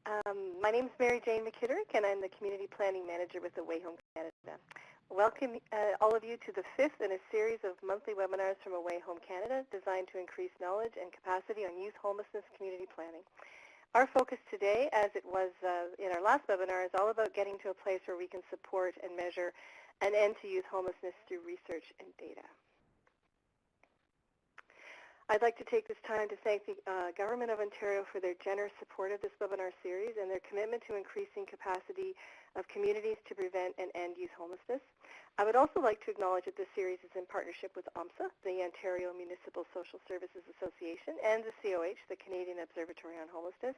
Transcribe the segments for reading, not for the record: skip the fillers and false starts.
My name is Mary Jane McKitterick, and I'm the Community Planning Manager with Away Home Canada. Welcome all of you to the fifth in a series of monthly webinars from Away Home Canada designed to increase knowledge and capacity on youth homelessness community planning. Our focus today, as it was in our last webinar, is all about getting to a place where we can support and measure an end to youth homelessness through research and data. I'd like to take this time to thank the Government of Ontario for their generous support of this webinar series and their commitment to increasing capacity of communities to prevent and end youth homelessness. I would also like to acknowledge that this series is in partnership with OMSSA, the Ontario Municipal Social Services Association, and the COH, the Canadian Observatory on Homelessness.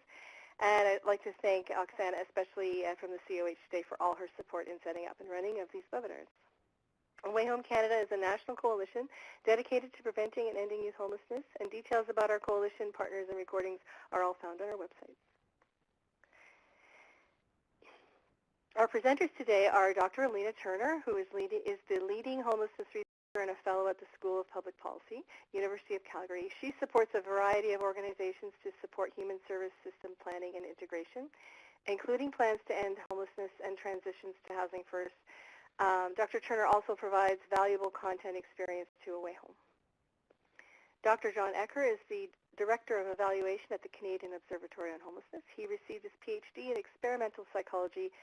And I'd like to thank Oksana, especially from the COH today, for all her support in setting up and running of these webinars. Away Home Canada is a national coalition dedicated to preventing and ending youth homelessness, and details about our coalition, partners, and recordings are all found on our website. Our presenters today are Dr. Alina Turner, who is the leading homelessness researcher and a fellow at the School of Public Policy, University of Calgary. She supports a variety of organizations to support human service system planning and integration, including plans to end homelessness and transitions to housing first. Dr. Turner also provides valuable content experience to Away Home. Dr. John Ecker is the Director of Evaluation at the Canadian Observatory on Homelessness. He received his PhD in experimental psychology,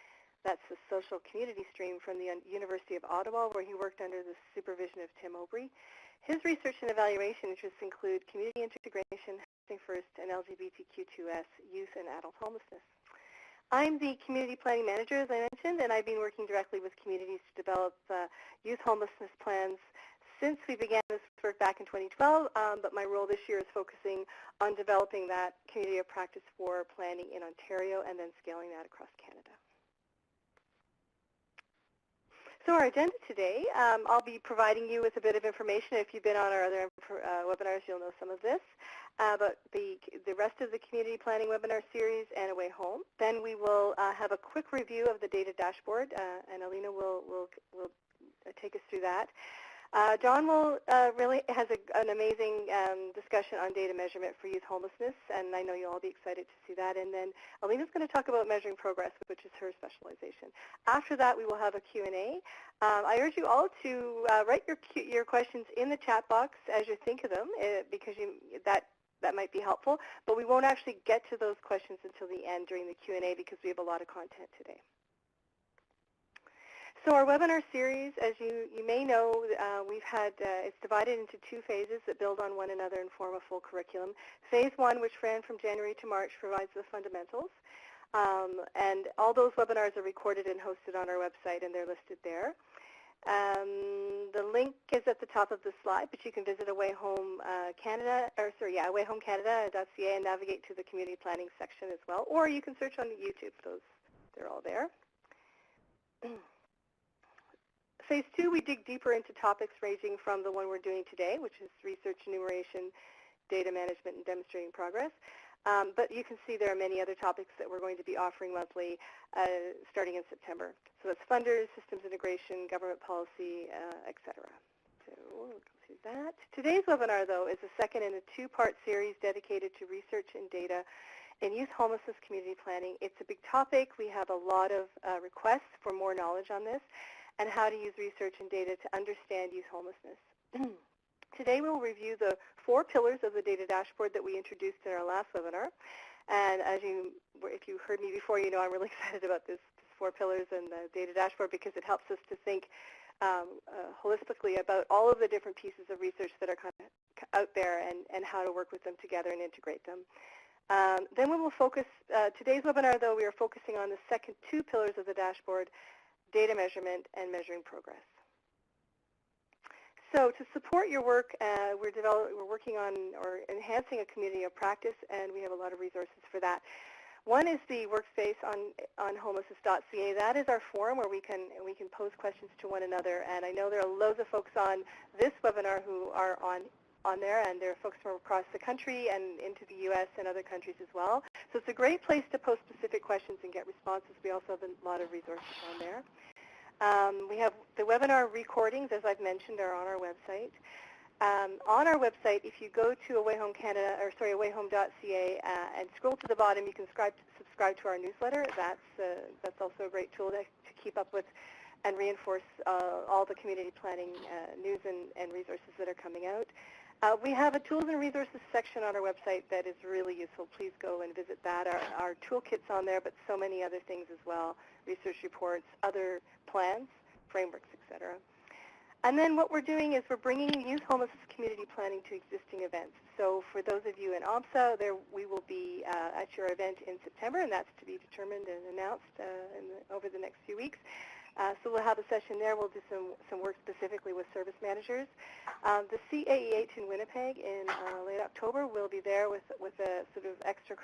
that's the social community stream, from the University of Ottawa, where he worked under the supervision of Tim Obrey. His research and evaluation interests include community integration, housing first, and LGBTQ2S, youth and adult homelessness. I'm the Community Planning Manager, as I mentioned, and I've been working directly with communities to develop youth homelessness plans since we began this work back in 2012, but my role this year is focusing on developing that community of practice for planning in Ontario and then scaling that across Canada. So our agenda today, I'll be providing you with a bit of information. If you've been on our other webinars, you'll know some of this. But the rest of the community planning webinar series and Away Home. Then we will have a quick review of the data dashboard, and Alina will take us through that. John really has an amazing discussion on data measurement for youth homelessness, and I know you'll all be excited to see that. And then Alina's going to talk about measuring progress, which is her specialization. After that, we will have a Q&A. I urge you all to write your questions in the chat box as you think of them, because that might be helpful. But we won't actually get to those questions until the end during the Q&A because we have a lot of content today. So our webinar series, as you may know, it's divided into two phases that build on one another and form a full curriculum. Phase 1, which ran from January to March, provides the fundamentals. And all those webinars are recorded and hosted on our website, and they're listed there. The link is at the top of the slide, but you can visit awayhomecanada.ca and navigate to the community planning section as well. Or you can search on YouTube. They're all there. Phase 2, we dig deeper into topics ranging from the one we're doing today, which is research, enumeration, data management, and demonstrating progress. But you can see there are many other topics that we're going to be offering monthly starting in September. So it's funders, systems integration, government policy, etc. So we'll go through that. Today's webinar, though, is the second in a two-part series dedicated to research and data in youth homelessness community planning. It's a big topic. We have a lot of requests for more knowledge on this and how to use research and data to understand youth homelessness. Today we will review the 4 pillars of the data dashboard that we introduced in our last webinar. And if you heard me before, you know I'm really excited about this 4 pillars and the data dashboard because it helps us to think holistically about all of the different pieces of research that are kind of out there and how to work with them together and integrate them. Then we will focus, today's webinar though, we are focusing on the second 2 pillars of the dashboard, data measurement and measuring progress. So to support your work, we're working on or enhancing a community of practice, and we have a lot of resources for that. One is the workspace on homelessness.ca. That is our forum where we can pose questions to one another, and I know there are loads of folks on this webinar who are on there, and there are folks from across the country and into the U.S. and other countries as well. So it's a great place to post specific questions and get responses. We also have a lot of resources on there. We have the webinar recordings, as I've mentioned, are on our website. on our website, if you go to awayhome.ca and scroll to the bottom, you can subscribe to our newsletter. That's also a great tool to keep up with and reinforce all the community planning news and resources that are coming out. We have a tools and resources section on our website that is really useful. Please go and visit that. Our toolkit's on there, but so many other things as well, research reports, other plans, frameworks, etc. And then what we're doing is we're bringing youth homelessness community planning to existing events. So for those of you in OMSSA, we will be at your event in September, and that's to be determined and announced over the next few weeks. So we'll have a session there. We'll do some work specifically with service managers. The CAEH in Winnipeg in late October will be there with a sort of extra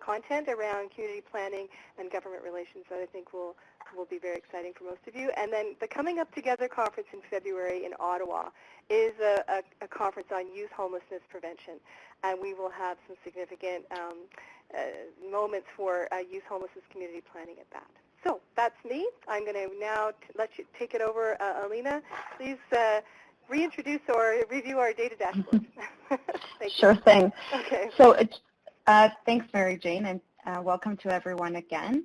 content around community planning and government relations that I think will be very exciting for most of you. And then the Coming Up Together conference in February in Ottawa is a conference on youth homelessness prevention, and we will have some significant moments for youth homelessness community planning at that. So that's me. I'm going to now let you take it over, Alina. Please reintroduce or review our data dashboard. Sure thing. Okay. So thanks, Mary Jane, and welcome to everyone again.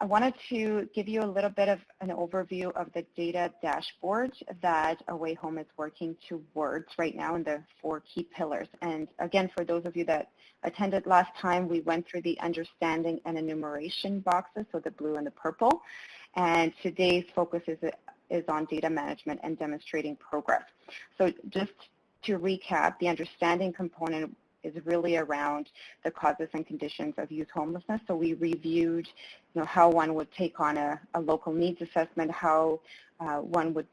I wanted to give you a little bit of an overview of the data dashboard that Away Home is working towards right now in the 4 key pillars. And again, for those of you that attended last time, we went through the understanding and enumeration boxes, so the blue and the purple. And today's focus is on data management and demonstrating progress. So just to recap, the understanding component is really around the causes and conditions of youth homelessness. So we reviewed, how one would take on a local needs assessment, how one would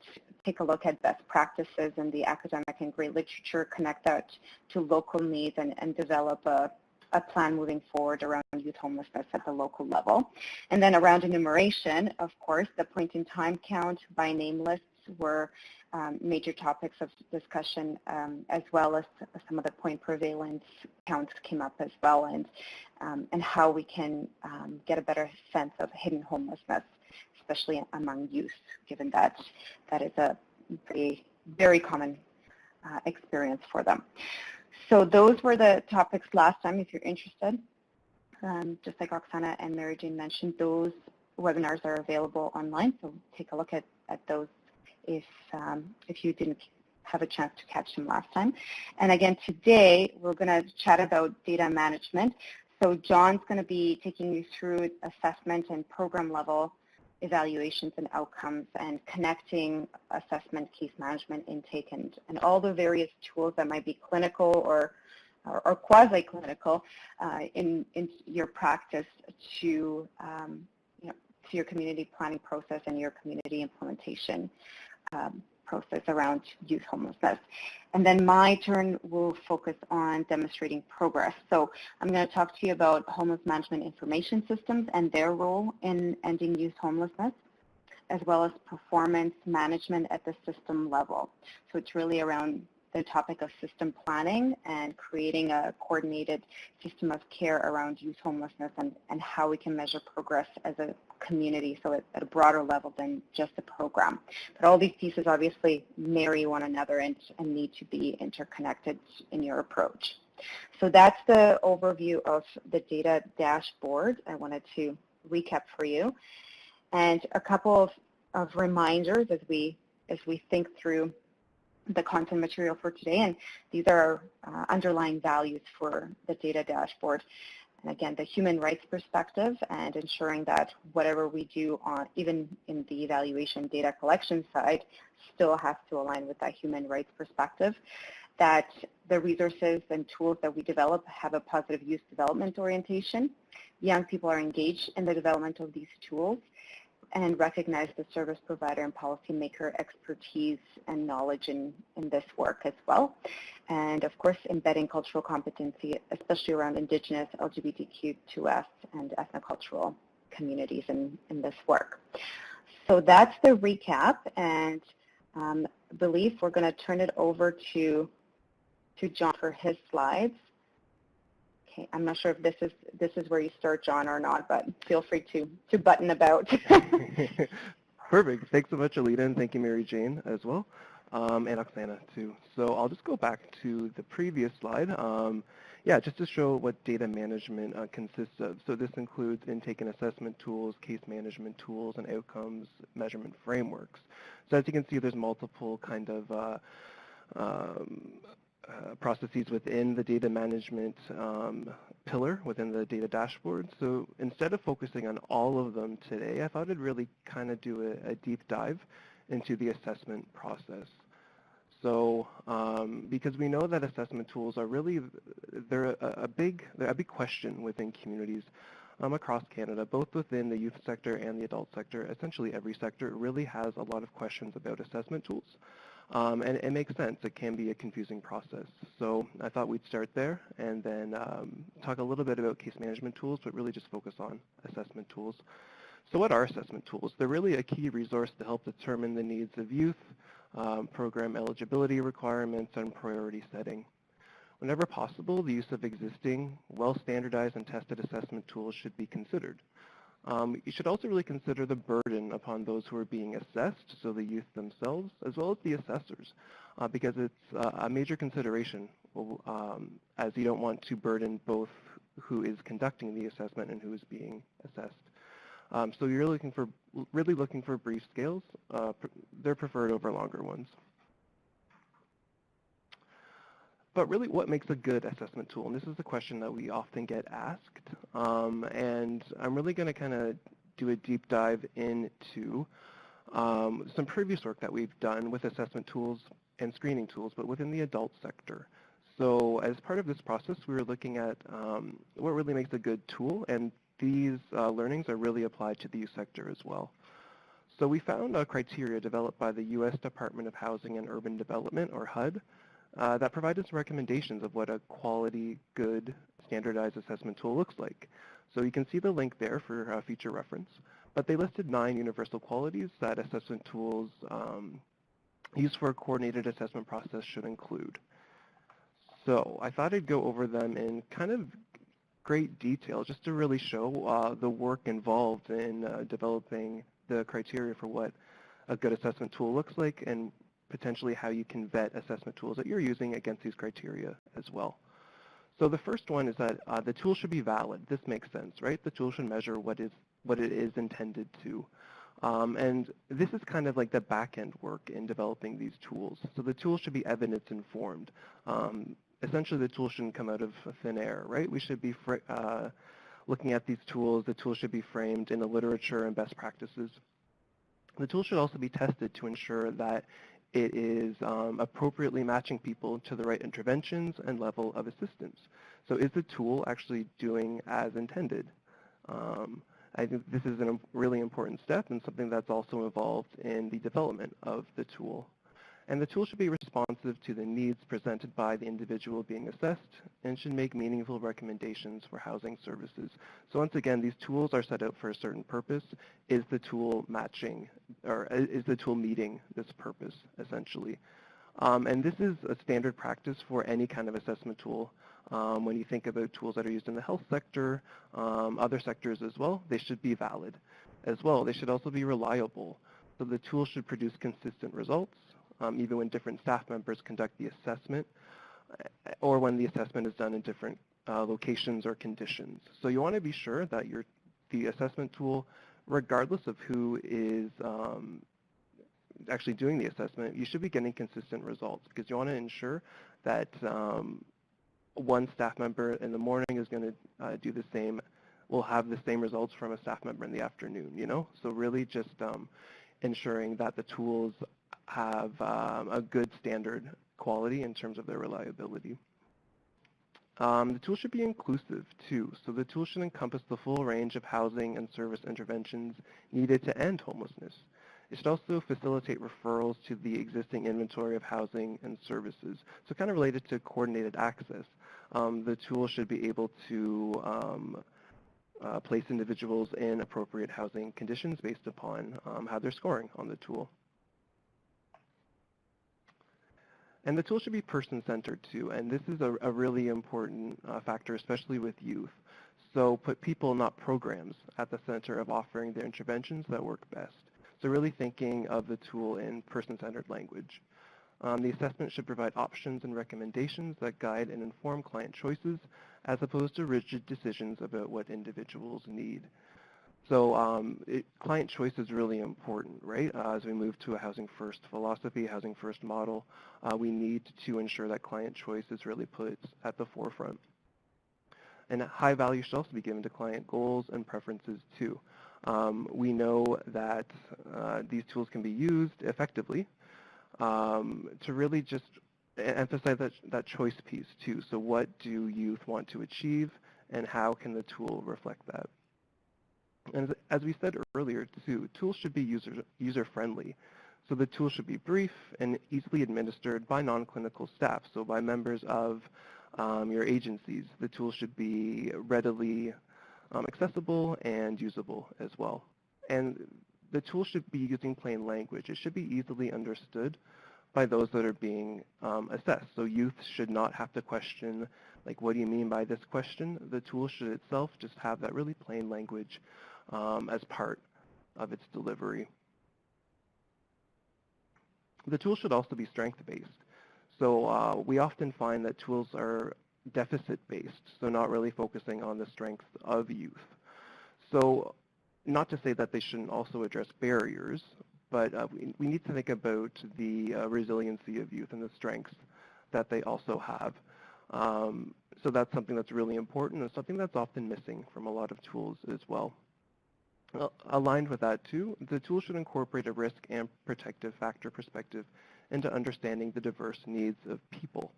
take a look at best practices in the academic and great literature, connect that to local needs, and develop a plan moving forward around youth homelessness at the local level. And then around enumeration, of course, the point-in-time count by name lists were major topics of discussion, as well as some of the point prevalence counts came up as well, and how we can get a better sense of hidden homelessness, especially among youth, given that that is a very common experience for them. So those were the topics last time. If you're interested, just like Oksana and Mary Jane mentioned, those webinars are available online, so take a look at those if you didn't have a chance to catch them last time. And again, today we're going to chat about data management. So John's going to be taking you through assessment and program level evaluations and outcomes, and connecting assessment, case management, intake, and all the various tools that might be clinical or quasi-clinical in your practice to your community planning process and your community implementation process around youth homelessness. And then my turn will focus on demonstrating progress. So I'm going to talk to you about homeless management information systems and their role in ending youth homelessness, as well as performance management at the system level. So it's really around the topic of system planning and creating a coordinated system of care around youth homelessness, and how we can measure progress as a community, so at a broader level than just a program. But all these pieces obviously marry one another and need to be interconnected in your approach. So that's the overview of the data dashboard. I wanted to recap for you. And a couple of reminders as we think through the content material for today, and these are underlying values for the data dashboard. And again, the human rights perspective, and ensuring that whatever we do even in the evaluation data collection side, still has to align with that human rights perspective, that the resources and tools that we develop have a positive youth development orientation, young people are engaged in the development of these tools, and recognize the service provider and policymaker expertise and knowledge in this work as well. And of course, embedding cultural competency, especially around Indigenous, LGBTQ2S, and ethnocultural communities in this work. So that's the recap, and I believe we're going to turn it over to John for his slides. Okay, I'm not sure if this is where you start, John, or not, but feel free to button about. Perfect. Thanks so much, Alina, and thank you, Mary Jane, as well. and Oksana too. So I'll just go back to the previous slide. Yeah, just to show what data management consists of. So this includes intake and assessment tools, case management tools, and outcomes measurement frameworks. So as you can see, there's multiple kind of processes within the data management pillar within the data dashboard. So instead of focusing on all of them today, I thought I'd really kind of do a deep dive into the assessment process. So because we know that assessment tools are really, they're a big question within communities across Canada, both within the youth sector and the adult sector. Essentially every sector really has a lot of questions about assessment tools. And it makes sense. It can be a confusing process. So I thought we'd start there and then talk a little bit about case management tools, but really just focus on assessment tools. So what are assessment tools? They're really a key resource to help determine the needs of youth, program eligibility requirements, and priority setting. Whenever possible, the use of existing, well-standardized and tested assessment tools should be considered. You should also really consider the burden upon those who are being assessed, so the youth themselves, as well as the assessors, because it's a major consideration, as you don't want to burden both who is conducting the assessment and who is being assessed. So you're really looking for brief scales. They're preferred over longer ones. But really, what makes a good assessment tool? And this is a question that we often get asked. And I'm really going to kind of do a deep dive into some previous work that we've done with assessment tools and screening tools, but within the adult sector. So as part of this process, we were looking at what really makes a good tool, and these learnings are really applied to the youth sector as well. So we found a criteria developed by the U.S. Department of Housing and Urban Development, or HUD, that provided some recommendations of what a quality, good, standardized assessment tool looks like. So you can see the link there for future reference. But they listed 9 universal qualities that assessment tools used for a coordinated assessment process should include. So I thought I'd go over them in kind of great detail just to really show the work involved in developing the criteria for what a good assessment tool looks like and potentially how you can vet assessment tools that you're using against these criteria as well. So the first one is that the tool should be valid. This makes sense, right? The tool should measure what it is intended to. And this is kind of like the back-end work in developing these tools. So the tool should be evidence-informed. Essentially, the tool shouldn't come out of thin air, right? We should be looking at these tools. The tool should be framed in the literature and best practices. The tool should also be tested to ensure that it is appropriately matching people to the right interventions and level of assistance. So is the tool actually doing as intended? I think this is a really important step and something that's also involved in the development of the tool. And the tool should be responsive to the needs presented by the individual being assessed and should make meaningful recommendations for housing services. So once again, these tools are set out for a certain purpose. Is the tool matching, or is the tool meeting this purpose, essentially? And this is a standard practice for any kind of assessment tool. When you think about tools that are used in the health sector, other sectors as well, they should be valid as well. They should also be reliable. So the tool should produce consistent results, even when different staff members conduct the assessment or when the assessment is done in different locations or conditions. So you want to be sure that the assessment tool, regardless of who is actually doing the assessment, you should be getting consistent results because you want to ensure that one staff member in the morning is going to do the same, will have the same results from a staff member in the afternoon, you know? So really just ensuring that the tools have a good standard quality in terms of their reliability. The tool should be inclusive too, so the tool should encompass the full range of housing and service interventions needed to end homelessness. It should also facilitate referrals to the existing inventory of housing and services. So kind of related to coordinated access, the tool should be able to place individuals in appropriate housing conditions based upon how they're scoring on the tool. And the tool should be person-centered too, and this is a really important factor, especially with youth. So put people, not programs, at the center of offering the interventions that work best. So really thinking of the tool in person-centered language. The assessment should provide options and recommendations that guide and inform client choices as opposed to rigid decisions about what individuals need. So client choice is really important, right? As we move to a housing first philosophy, housing first model, we need to ensure that client choice is really put at the forefront. And high value should also be given to client goals and preferences too. We know that these tools can be used effectively to really just emphasize that choice piece too. So what do youth want to achieve, and how can the tool reflect that? And as we said earlier too, tools should be user-friendly. So the tool should be brief and easily administered by non-clinical staff, so by members of your agencies. The tool should be readily accessible and usable as well. And the tool should be using plain language. It should be easily understood by those that are being assessed. So youth should not have to question, like, what do you mean by this question? The tool should itself just have that really plain language as part of its delivery. The tool should also be strength-based. So we often find that tools are deficit-based, so not really focusing on the strengths of youth. So not to say that they shouldn't also address barriers, but we need to think about the resiliency of youth and the strengths that they also have. So that's something that's really important and something that's often missing from a lot of tools as well. Aligned with that too, the tool should incorporate a risk and protective factor perspective into understanding the diverse needs of people.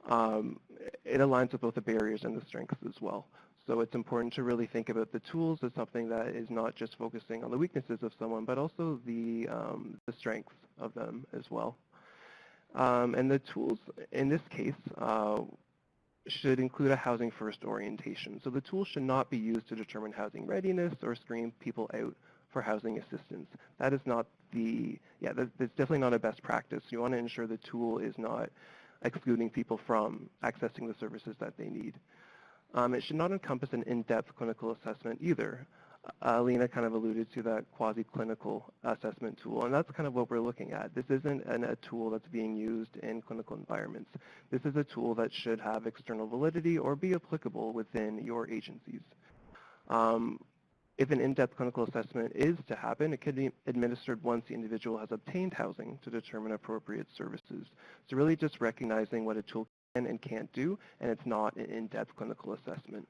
It aligns with both the barriers and the strengths as well. So it's important to really think about the tools as something that is not just focusing on the weaknesses of someone, but also the strengths of them as well. And the tools, in this case, should include a housing first orientation. So the tool should not be used to determine housing readiness or screen people out for housing assistance. That is not that's definitely not a best practice. You want to ensure the tool is not excluding people from accessing the services that they need. It should not encompass an in-depth clinical assessment either. Alina kind of alluded to that quasi-clinical assessment tool, and that's kind of what we're looking at. This isn't a tool that's being used in clinical environments. This is a tool that should have external validity or be applicable within your agencies. If an in-depth clinical assessment is to happen, it can be administered once the individual has obtained housing to determine appropriate services. So really just recognizing what a tool can and can't do, and it's not an in-depth clinical assessment.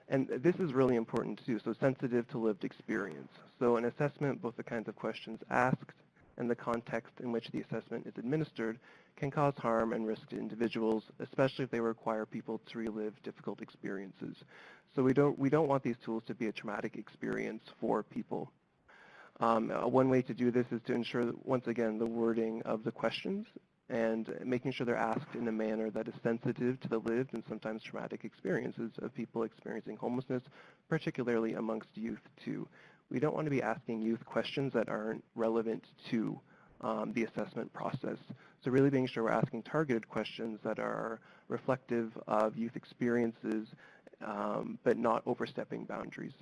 And this is really important too, so sensitive to lived experience. So an assessment, both the kinds of questions asked and the context in which the assessment is administered, can cause harm and risk to individuals, especially if they require people to relive difficult experiences. So we don't want these tools to be a traumatic experience for people. One way to do this is to ensure that, once again, the wording of the questions and making sure they're asked in a manner that is sensitive to the lived and sometimes traumatic experiences of people experiencing homelessness, particularly amongst youth too. We don't want to be asking youth questions that aren't relevant to the assessment process. So really being sure we're asking targeted questions that are reflective of youth experiences, but not overstepping boundaries.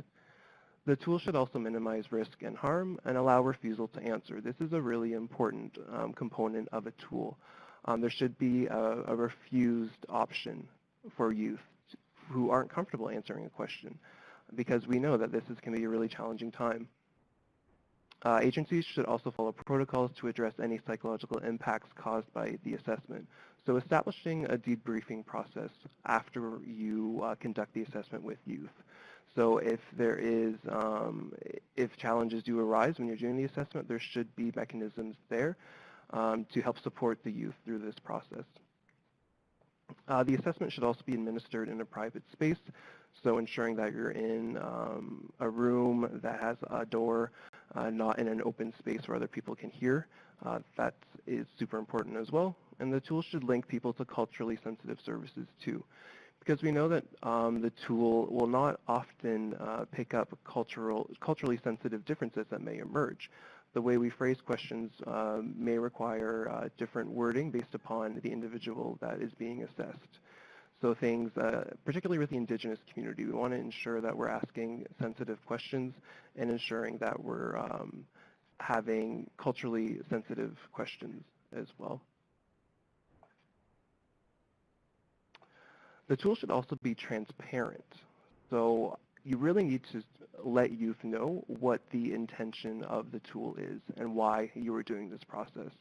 The tool should also minimize risk and harm and allow refusal to answer. This is a really important component of a tool. There should be a refused option for youth who aren't comfortable answering a question, because we know that can be a really challenging time. Agencies should also follow protocols to address any psychological impacts caused by the assessment. So establishing a debriefing process after you conduct the assessment with youth. So if there is, if challenges do arise when you're doing the assessment, there should be mechanisms there to help support the youth through this process. The assessment should also be administered in a private space, so ensuring that you're in a room that has a door, not in an open space where other people can hear. That is super important as well. And the tool should link people to culturally sensitive services too, because we know that the tool will not often pick up culturally sensitive differences that may emerge. The way we phrase questions may require different wording based upon the individual that is being assessed. So things, particularly with the Indigenous community, we want to ensure that we're asking sensitive questions and ensuring that we're having culturally sensitive questions as well. The tool should also be transparent. So you really need to let youth know what the intention of the tool is and why you are doing this process.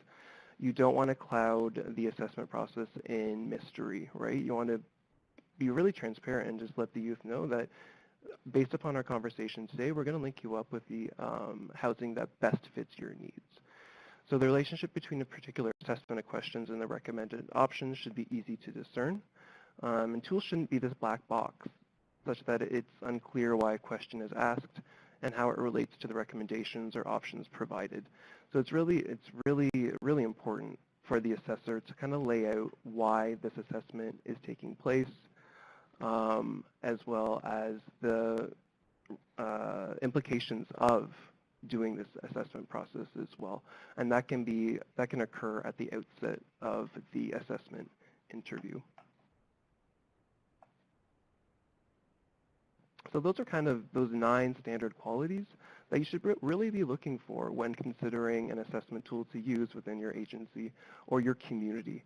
You don't want to cloud the assessment process in mystery, right? You want to be really transparent and just let the youth know that based upon our conversation today, we're going to link you up with the housing that best fits your needs. So the relationship between a particular assessment of questions and the recommended options should be easy to discern. And tools shouldn't be this black box, such that it's unclear why a question is asked and how it relates to the recommendations or options provided. So it's really important for the assessor to kind of lay out why this assessment is taking place, as well as the implications of doing this assessment process as well. And that can occur at the outset of the assessment interview. So those are kind of those 9 standard qualities that you should really be looking for when considering an assessment tool to use within your agency or your community.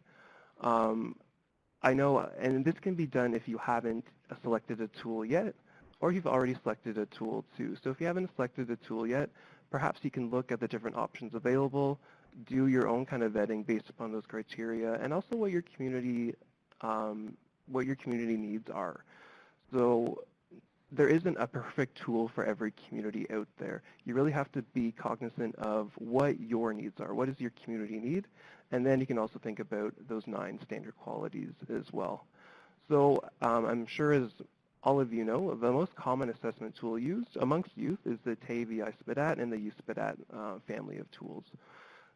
I know, and this can be done if you haven't selected a tool yet, or you've already selected a tool too. So if you haven't selected a tool yet, perhaps you can look at the different options available, do your own kind of vetting based upon those criteria, and also what your community needs are. So there isn't a perfect tool for every community out there. You really have to be cognizant of what your needs are. What does your community need? And then you can also think about those 9 standard qualities as well. So I'm sure, as all of you know, the most common assessment tool used amongst youth is the TAE VI SPDAT and the USPDAT family of tools.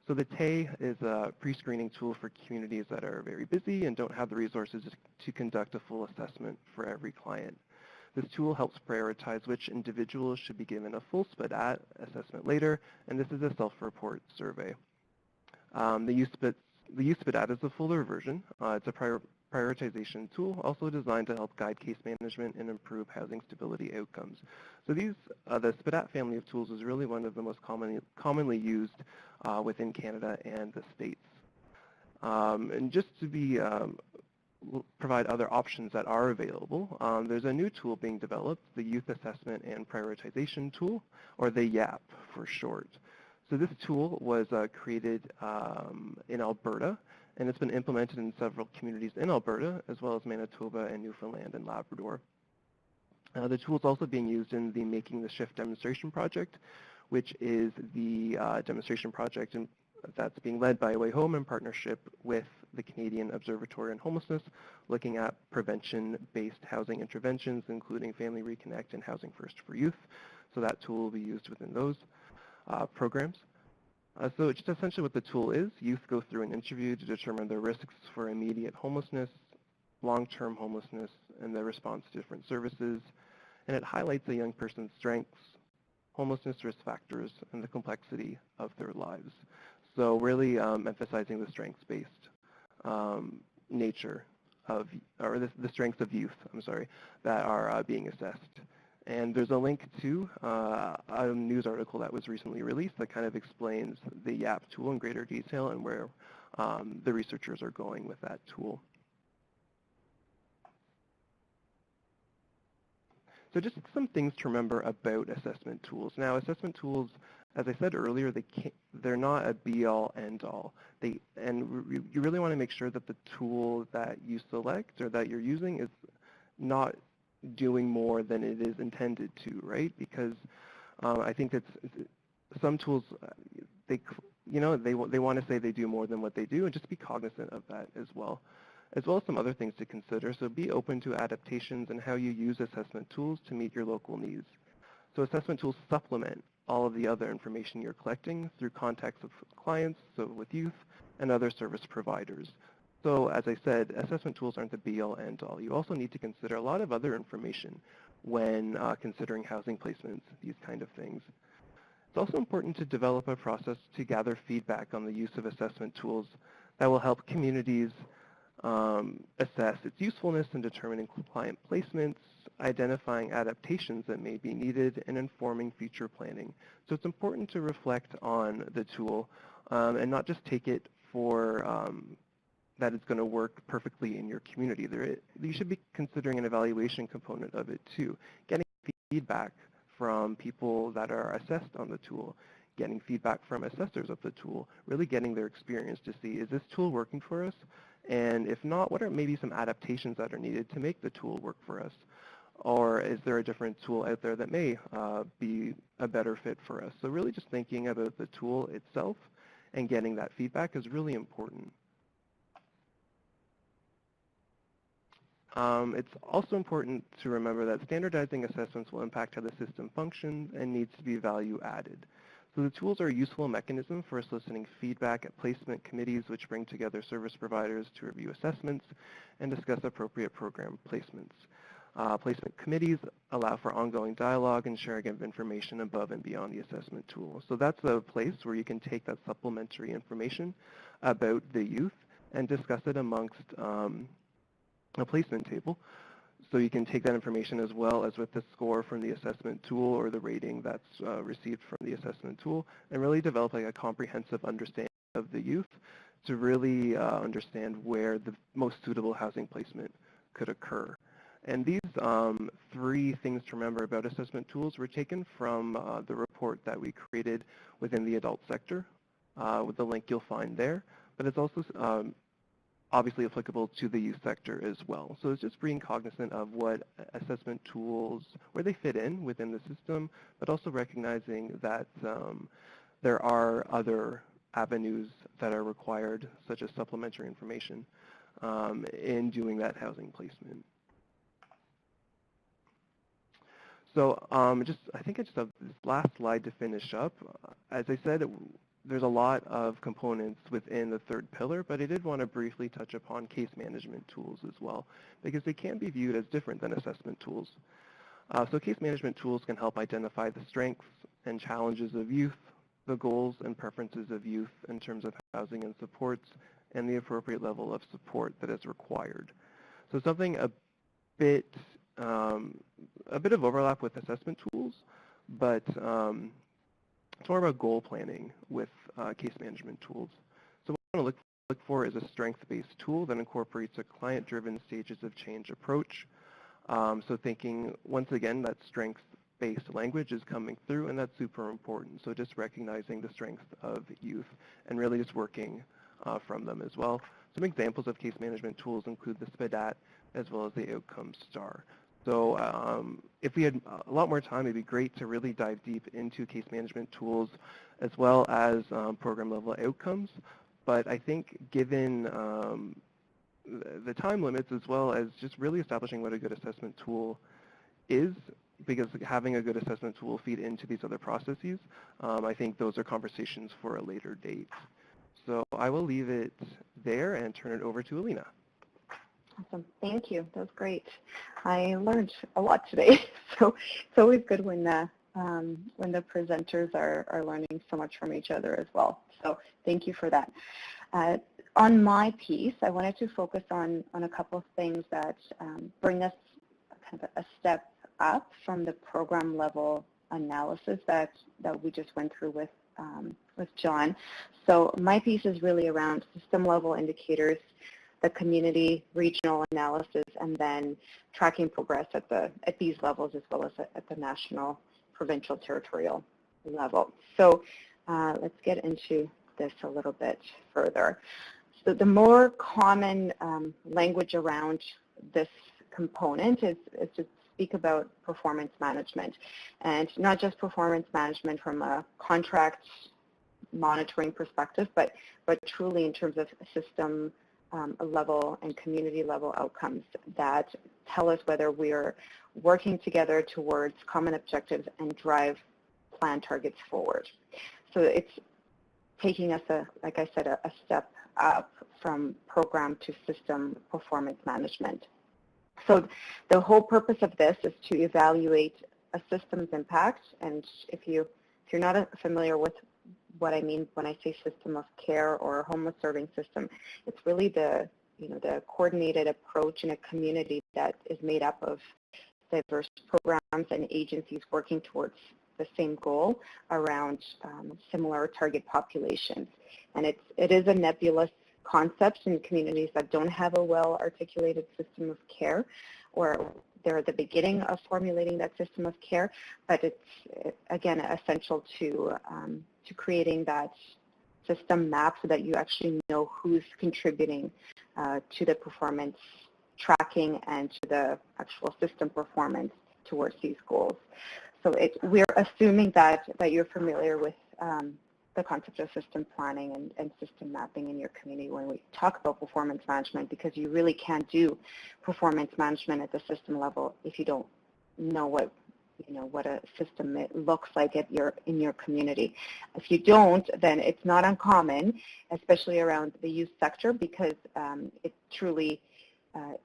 So the TAE is a pre-screening tool for communities that are very busy and don't have the resources to conduct a full assessment for every client. This tool helps prioritize which individuals should be given a full SPDAT assessment later, and this is a self-report survey. The USPDAT is a fuller version. It's a prioritization tool, also designed to help guide case management and improve housing stability outcomes. So the SPDAT family of tools is really one of the most commonly used within Canada and the States. And just to provide other options that are available, there's a new tool being developed, the Youth Assessment and Prioritization Tool, or the YAP for short. So this tool was created in Alberta, and it's been implemented in several communities in Alberta, as well as Manitoba and Newfoundland and Labrador. The tool is also being used in the Making the Shift demonstration project, which is the demonstration project that's being led by Away Home in partnership with the Canadian Observatory on Homelessness, looking at prevention-based housing interventions, including Family Reconnect and Housing First for Youth. So that tool will be used within those programs. So just essentially what the tool is, youth go through an interview to determine their risks for immediate homelessness, long-term homelessness, and their response to different services. And it highlights a young person's strengths, homelessness risk factors, and the complexity of their lives. So really emphasizing the strengths-based nature of, or the strengths of youth, that are being assessed. And there's a link to a news article that was recently released that kind of explains the YAP tool in greater detail and where the researchers are going with that tool. So just some things to remember about assessment tools. Now, assessment tools, as I said earlier, they're not a be-all, end-all. You really want to make sure that the tool that you select or that you're using is not doing more than it is intended to, right? Because I think that some tools, they want to say they do more than what they do, and just be cognizant of that as well as some other things to consider. So be open to adaptations and how you use assessment tools to meet your local needs. So assessment tools supplement all of the other information you're collecting through contacts with clients, so with youth, and other service providers. So as I said, assessment tools aren't the be-all, end-all. You also need to consider a lot of other information when considering housing placements, these kind of things. It's also important to develop a process to gather feedback on the use of assessment tools that will help communities assess its usefulness in determining client placements, identifying adaptations that may be needed, and informing future planning. So it's important to reflect on the tool and not just take it for that it's going to work perfectly in your community. You should be considering an evaluation component of it too, getting feedback from people that are assessed on the tool, getting feedback from assessors of the tool, really getting their experience to see, is this tool working for us? And if not, what are maybe some adaptations that are needed to make the tool work for us? Or is there a different tool out there that may be a better fit for us? So really just thinking about the tool itself and getting that feedback is really important. It's also important to remember that standardizing assessments will impact how the system functions and needs to be value added. So the tools are a useful mechanism for soliciting feedback at placement committees, which bring together service providers to review assessments and discuss appropriate program placements. Placement committees allow for ongoing dialogue and sharing of information above and beyond the assessment tool. So that's the place where you can take that supplementary information about the youth and discuss it amongst a placement table. So you can take that information as well as with the score from the assessment tool or the rating that's received from the assessment tool, and really develop like a comprehensive understanding of the youth to really understand where the most suitable housing placement could occur. And these three things to remember about assessment tools were taken from the report that we created within the adult sector, with the link you'll find there, but it's also obviously applicable to the youth sector as well. So it's just being cognizant of what assessment tools, where they fit in within the system, but also recognizing that there are other avenues that are required, such as supplementary information, in doing that housing placement. So I think I just have this last slide to finish up. As I said, there's a lot of components within the third pillar, but I did want to briefly touch upon case management tools as well, because they can be viewed as different than assessment tools. So case management tools can help identify the strengths and challenges of youth, the goals and preferences of youth in terms of housing and supports, and the appropriate level of support that is required. So something a bit of overlap with assessment tools, but it's more about goal planning with case management tools. So what we want to look for is a strength-based tool that incorporates a client-driven stages of change approach. So thinking, once again, that strength-based language is coming through, and that's super important. So just recognizing the strengths of youth and really just working from them as well. Some examples of case management tools include the SPDAT as well as the Outcome STAR. So if we had a lot more time, it'd be great to really dive deep into case management tools as well as program level outcomes. But I think given the time limits as well as just really establishing what a good assessment tool is, because having a good assessment tool will feed into these other processes, I think those are conversations for a later date. So I will leave it there and turn it over to Alina. Awesome. Thank you. That was great. I learned a lot today. So it's always good when the presenters are learning so much from each other as well. So thank you for that. On my piece, I wanted to focus on a couple of things that bring us kind of a step up from the program level analysis that we just went through with John. So my piece is really around system level indicators, the community regional analysis, and then tracking progress at these levels as well as at the national, provincial, territorial level. So let's get into this a little bit further. So the more common language around this component is to speak about performance management, and not just performance management from a contract monitoring perspective, but truly in terms of system level and community level outcomes that tell us whether we're working together towards common objectives and drive plan targets forward. So it's taking us, like I said, a step up from program to system performance management. So the whole purpose of this is to evaluate a system's impact, and if you're not familiar with what I mean when I say system of care or homeless serving system, it's really the the coordinated approach in a community that is made up of diverse programs and agencies working towards the same goal around similar target populations. And it is a nebulous concept in communities that don't have a well-articulated system of care, or they're at the beginning of formulating that system of care, but it's, again, essential to creating that system map so that you actually know who's contributing to the performance tracking and to the actual system performance towards these goals. So we're assuming that you're familiar with the concept of system planning and system mapping in your community when we talk about performance management, because you really can't do performance management at the system level if you don't know what a system looks like in your community. If you don't, then it's not uncommon, especially around the youth sector, because it truly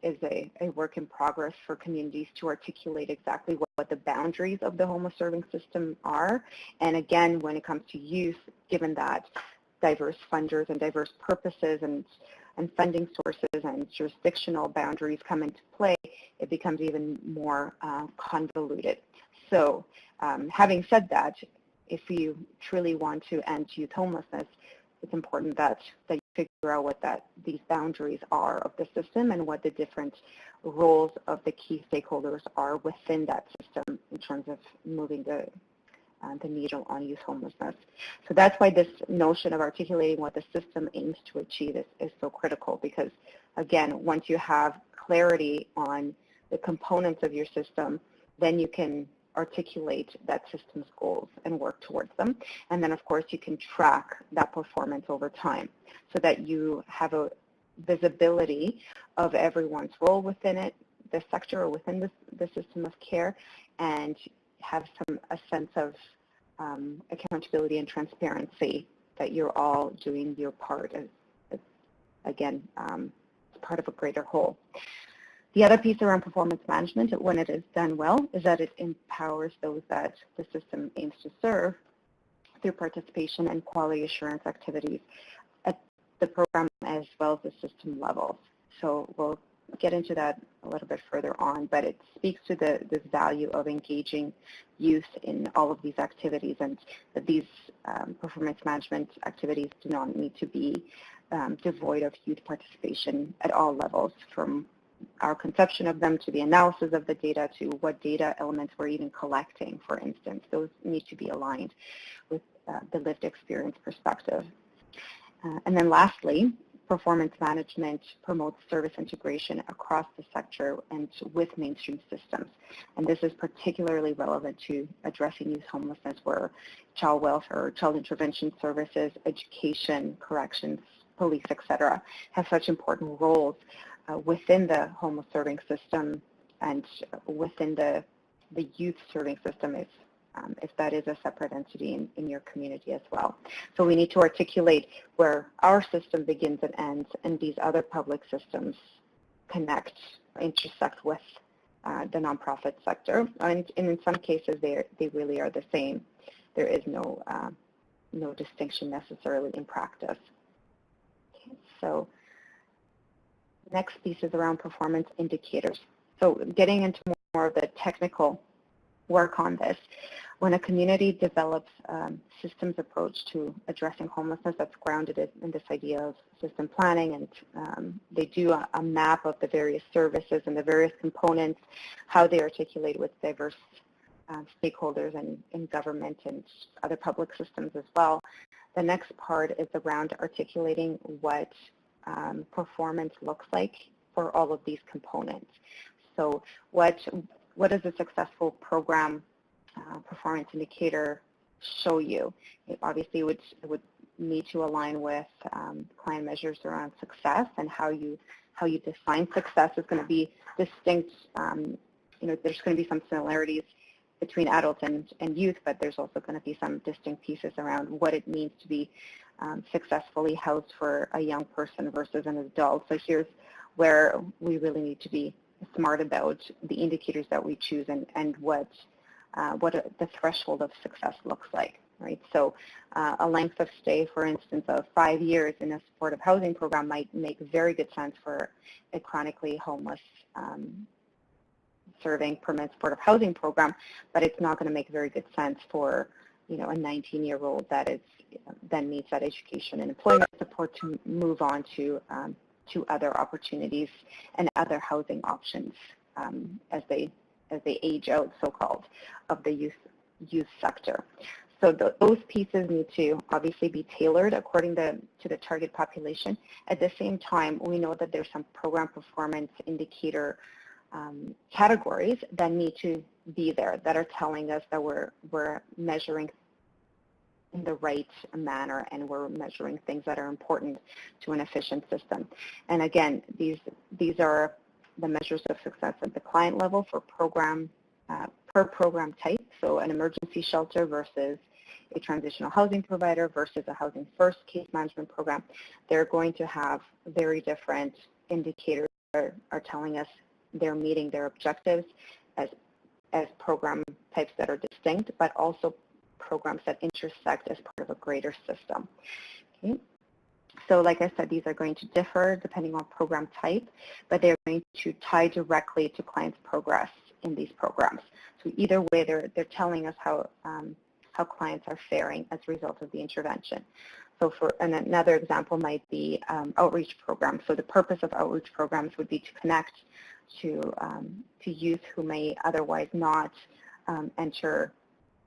is a work in progress for communities to articulate exactly what the boundaries of the homeless serving system are. And again, when it comes to youth, given that diverse funders and diverse purposes and funding sources and jurisdictional boundaries come into play, it becomes even more convoluted. So having said that, if you truly want to end youth homelessness, it's important that you figure out what these boundaries are of the system and what the different roles of the key stakeholders are within that system in terms of moving the needle on youth homelessness. So that's why this notion of articulating what the system aims to achieve is so critical, because, again, once you have clarity on the components of your system, then you can articulate that system's goals and work towards them. And then, of course, you can track that performance over time so that you have a visibility of everyone's role within it, the sector or within the system of care, and have a sense of accountability and transparency that you're all doing your part as again, part of a greater whole. The other piece around performance management, when it is done well, is that it empowers those that the system aims to serve through participation and quality assurance activities at the program as well as the system levels. So we'll get into that a little bit further on, but it speaks to this value of engaging youth in all of these activities, and that these performance management activities do not need to be devoid of youth participation at all levels, from our conception of them to the analysis of the data to what data elements we're even collecting, for instance. Those need to be aligned with the lived experience perspective. And then lastly, performance management promotes service integration across the sector and with mainstream systems. And this is particularly relevant to addressing youth homelessness, where child welfare, child intervention services, education, corrections, police, etc., have such important roles within the homeless serving system and within the youth serving system if that is a separate entity in your community as well. So we need to articulate where our system begins and ends, and these other public systems connect, intersect with the nonprofit sector. And in some cases, they really are the same. There is no distinction necessarily in practice. Okay, so the next piece is around performance indicators. So getting into more of the technical work on this, when a community develops systems approach to addressing homelessness that's grounded in this idea of system planning, and they do a map of the various services and the various components, how they articulate with diverse stakeholders in government and other public systems as well. The next part is around articulating what performance looks like for all of these components. So what does a successful program performance indicator show you? It obviously would need to align with client measures around success, and how you define success is going to be distinct. There's going to be some similarities between adults and youth, but there's also going to be some distinct pieces around what it means to be successfully housed for a young person versus an adult. So here's where we really need to be smart about the indicators that we choose and what the threshold of success looks like. right? So a length of stay, for instance, of 5 years in a supportive housing program might make very good sense for a chronically homeless serving permanent supportive housing program, but it's not going to make very good sense for, you know, a 19-year-old that is then needs that education and employment support to move on to other opportunities and other housing options as they age out, so-called, of the youth sector. So those pieces need to obviously be tailored according to the target population. At the same time, we know that there's some program performance indicator categories that need to be there, that are telling us that we're measuring in the right manner and we're measuring things that are important to an efficient system. And again, these are the measures of success at the client level for program per program type. So an emergency shelter versus a transitional housing provider versus a housing first case management program. They're going to have very different indicators that are telling us they're meeting their objectives as program types that are distinct, but also programs that intersect as part of a greater system. Okay. So like I said, these are going to differ depending on program type, but they're going to tie directly to clients' progress in these programs. So either way, they're telling us how clients are faring as a result of the intervention. So another example might be outreach programs. So the purpose of outreach programs would be to connect to youth who may otherwise not enter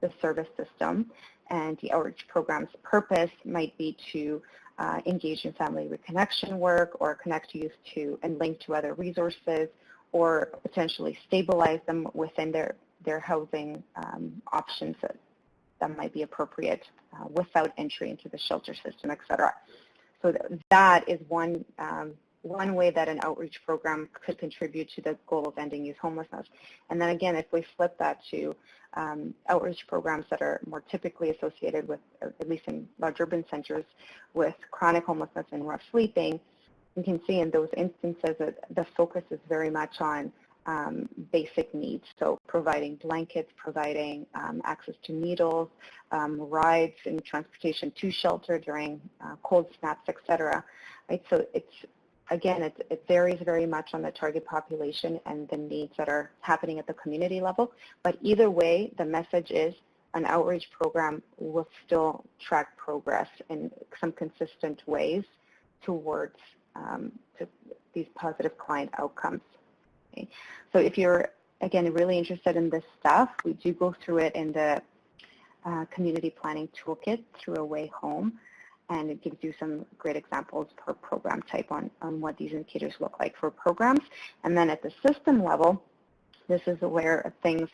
the service system, and the outreach program's purpose might be to engage in family reconnection work or connect youth to and link to other resources or potentially stabilize them within their housing options that might be appropriate without entry into the shelter system, et cetera. So that is one way that an outreach program could contribute to the goal of ending youth homelessness. And then again, if we flip that to outreach programs that are more typically associated with, at least in large urban centers, with chronic homelessness and rough sleeping, you can see in those instances that the focus is very much on basic needs, so providing blankets, providing access to needles, rides and transportation to shelter during cold snaps, et cetera. Right? So it varies very much on the target population and the needs that are happening at the community level. But either way, the message is an outreach program will still track progress in some consistent ways towards to these positive client outcomes. Okay. So if you're, again, really interested in this stuff, we do go through it in the community planning toolkit through A Way Home. And it gives you some great examples per program type on what these indicators look like for programs. And then at the system level, this is where things,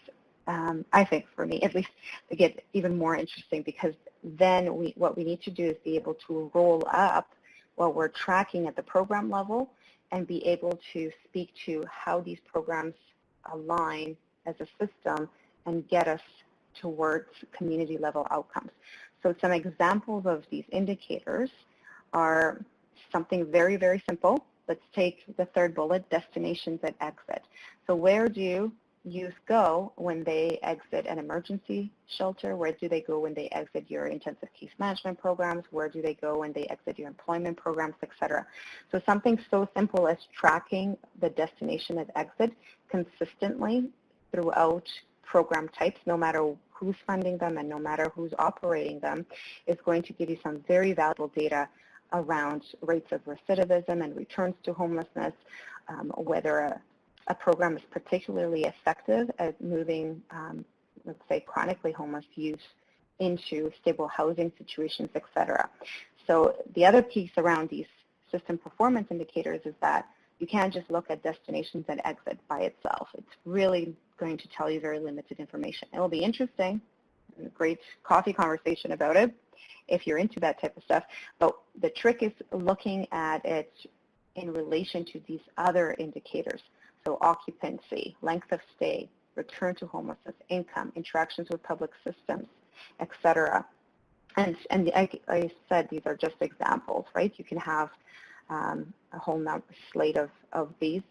I think for me at least, they get even more interesting, because then what we need to do is be able to roll up what we're tracking at the program level and be able to speak to how these programs align as a system and get us towards community level outcomes. So some examples of these indicators are something very, very simple. Let's take the third bullet, destinations at exit. So where do youth go when they exit an emergency shelter? Where do they go when they exit your intensive case management programs? Where do they go when they exit your employment programs, et cetera? So something so simple as tracking the destination at exit consistently throughout program types, no matter who's funding them and no matter who's operating them, is going to give you some very valuable data around rates of recidivism and returns to homelessness, whether a program is particularly effective at moving, let's say, chronically homeless youth into stable housing situations, et cetera. So the other piece around these system performance indicators is that you can't just look at destinations and exit by itself. It's really going to tell you very limited information. It will be interesting, and a great coffee conversation about it if you're into that type of stuff, but the trick is looking at it in relation to these other indicators. So occupancy, length of stay, return to homelessness, income, interactions with public systems, et cetera. And I said these are just examples, right? You can have a whole slate of these.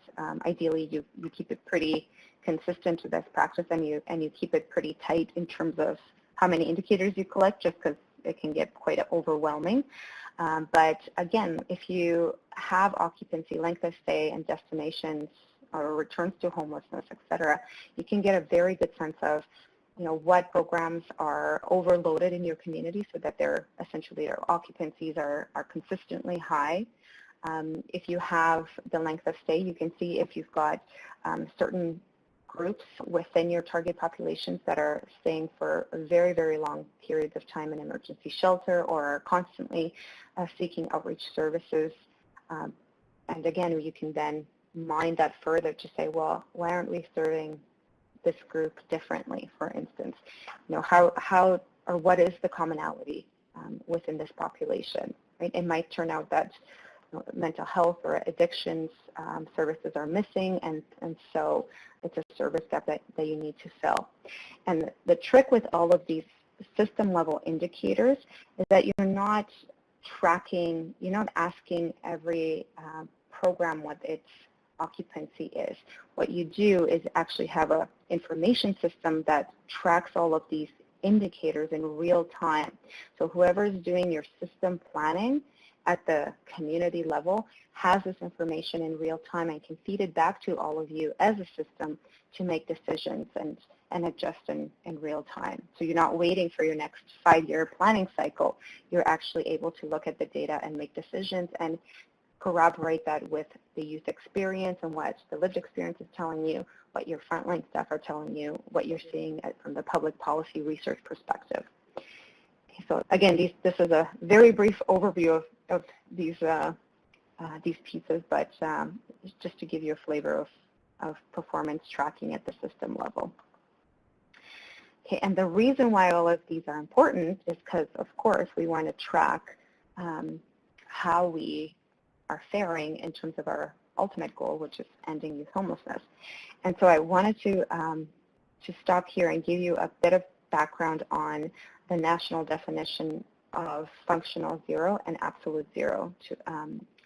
Ideally, you keep it pretty consistent to best practice, and you keep it pretty tight in terms of how many indicators you collect, just because it can get quite overwhelming. But again, if you have occupancy, length of stay, and destinations or returns to homelessness, et cetera, you can get a very good sense of what programs are overloaded in your community so that they're essentially their occupancies are consistently high. If you have the length of stay, you can see if you've got certain groups within your target populations that are staying for very, very long periods of time in emergency shelter or are constantly seeking outreach services. And again, you can then mine that further to say, well, why aren't we serving this group differently, for instance? How or what is the commonality within this population, right? It might turn out that mental health or addictions services are missing, and so it's a service gap that you need to fill. And the trick with all of these system-level indicators is that you're not tracking, you're not asking every program what its occupancy is. What you do is actually have an information system that tracks all of these indicators in real time. So whoever is doing your system planning at the community level has this information in real time and can feed it back to all of you as a system to make decisions and adjust in real time. So you're not waiting for your next 5-year planning cycle. You're actually able to look at the data and make decisions and corroborate that with the youth experience and what the lived experience is telling you, what your frontline staff are telling you, what you're seeing from the public policy research perspective. So again, this is a very brief overview of these pieces, but just to give you a flavor of performance tracking at the system level. Okay, and the reason why all of these are important is because, of course, we want to track how we are faring in terms of our ultimate goal, which is ending youth homelessness. And so I wanted to stop here and give you a bit of background on the national definition of functional zero and absolute zero to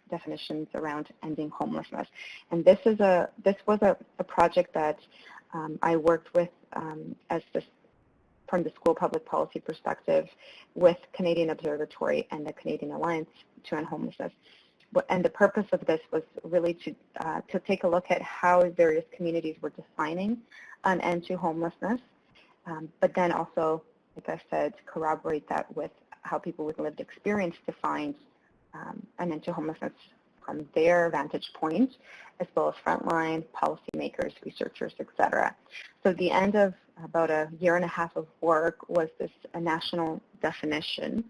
definitions around ending homelessness. And this was a project that I worked with from the school public policy perspective with Canadian Observatory and the Canadian Alliance to End Homelessness. And the purpose of this was really to take a look at how various communities were defining an end to homelessness, but then also, like I said, corroborate that with how people with lived experience defined an end to homelessness from their vantage point, as well as frontline policymakers, researchers, et cetera. So the end of about a year and a half of work was a national definition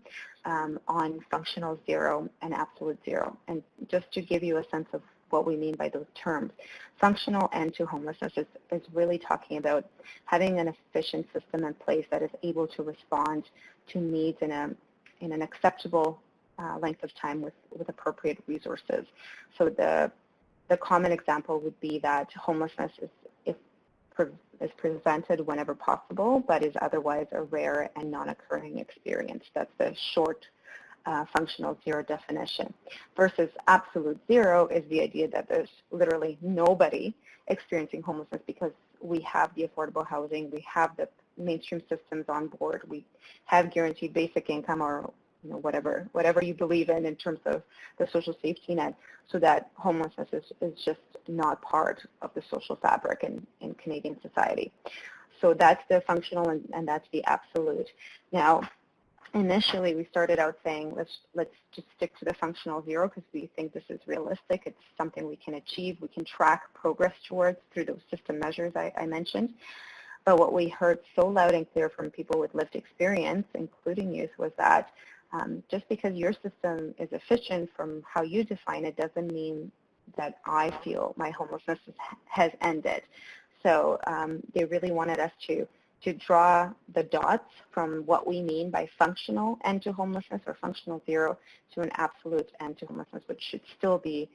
on functional zero and absolute zero. And just to give you a sense of what we mean by those terms, functional end to homelessness is really talking about having an efficient system in place that is able to respond to needs in an acceptable length of time with appropriate resources. So the common example would be that homelessness is prevented whenever possible, but is otherwise a rare and non-occurring experience. That's the short functional zero definition. Versus absolute zero is the idea that there's literally nobody experiencing homelessness because we have the affordable housing, we have the mainstream systems on board, we have guaranteed basic income or whatever you believe in terms of the social safety net, so that homelessness is just not part of the social fabric in Canadian society. So that's the functional and that's the absolute. Now, initially we started out saying let's just stick to the functional zero because we think this is realistic. It's something we can achieve. We can track progress towards through those system measures I mentioned. But what we heard so loud and clear from people with lived experience, including youth, was that just because your system is efficient from how you define it doesn't mean that I feel my homelessness has ended. So they really wanted us to draw the dots from what we mean by functional end to homelessness or functional zero to an absolute end to homelessness, which should still be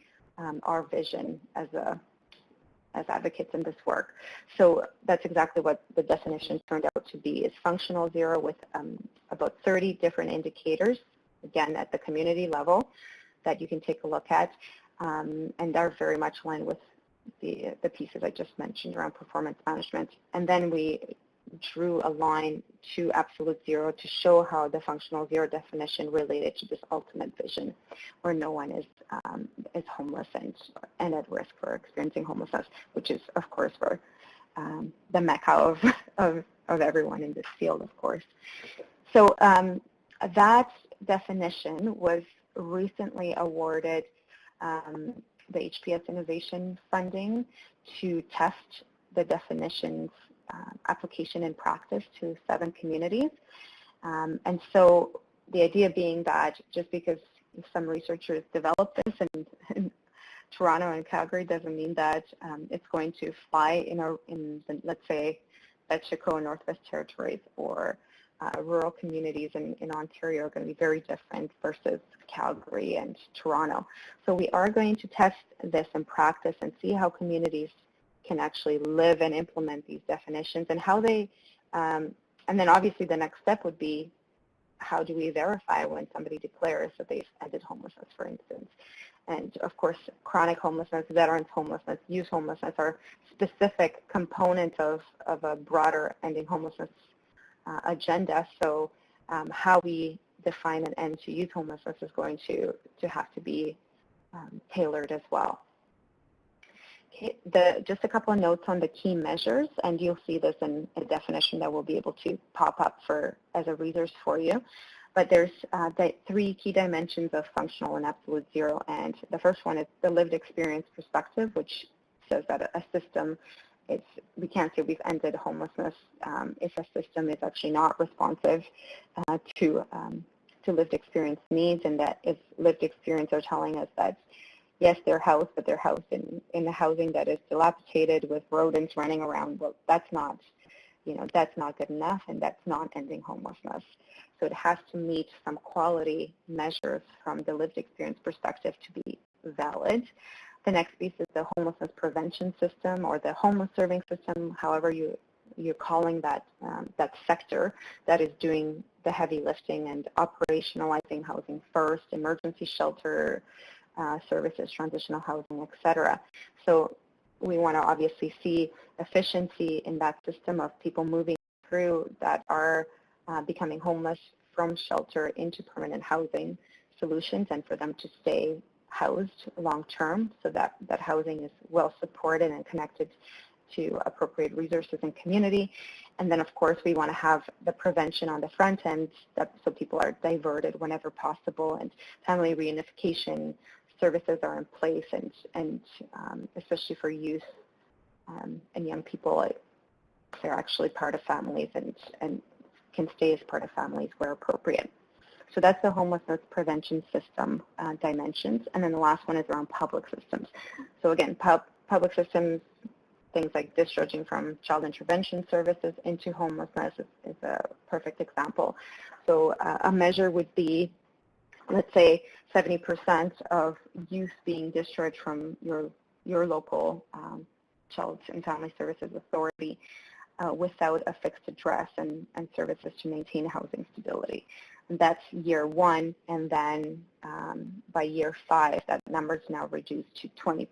our vision as advocates in this work. So that's exactly what the definition turned out to be, is functional zero with about 30 different indicators, again, at the community level that you can take a look at, and they're very much aligned with the pieces I just mentioned around performance management. And then we drew a line to absolute zero to show how the functional zero definition related to this ultimate vision where no one is homeless and at risk for experiencing homelessness, which is, of course, for the mecca of everyone in this field, of course. So that definition was recently awarded the HPS Innovation funding to test the definition's application in practice to 7 communities. And so the idea being that just because some researchers developed this in Toronto and Calgary doesn't mean that it's going to fly in the, let's say, Mexico and Northwest Territories, or rural communities in Ontario are going to be very different versus Calgary and Toronto. So we are going to test this in practice and see how communities can actually live and implement these definitions, and how they, and then obviously the next step would be, how do we verify when somebody declares that they've ended homelessness, for instance? And of course, chronic homelessness, veterans homelessness, youth homelessness are specific components of a broader ending homelessness agenda. So how we define an end to youth homelessness is going to have to be tailored as well. Okay, just a couple of notes on the key measures, and you'll see this in a definition that will be able to pop up as a resource for you. But there's the 3 key dimensions of functional and absolute zero, and the first one is the lived experience perspective, which says that a system, we can't say we've ended homelessness if a system is actually not responsive to lived experience needs, and that if lived experience are telling us that yes, they're housed, but they're housed in a housing that is dilapidated with rodents running around, well, that's not good enough, and that's not ending homelessness. So it has to meet some quality measures from the lived experience perspective to be valid. The next piece is the homelessness prevention system, or the homeless serving system, however you're calling that sector that is doing the heavy lifting and operationalizing housing first, emergency shelter services, transitional housing, etc. So we want to obviously see efficiency in that system of people moving through that are becoming homeless from shelter into permanent housing solutions, and for them to stay housed long-term, so that housing is well supported and connected to appropriate resources and community. And then, of course, we want to have the prevention on the front end, so people are diverted whenever possible, and family reunification services are in place, and especially for youth and young people, they're actually part of families and can stay as part of families where appropriate. So that's the homelessness prevention system dimensions. And then the last one is around public systems. So again, public systems, things like discharging from child intervention services into homelessness is a perfect example. So a measure would be, let's say, 70% of youth being discharged from your local Child and Family Services Authority without a fixed address and services to maintain housing stability. And that's year 1, and then by year 5, that number is now reduced to 20%.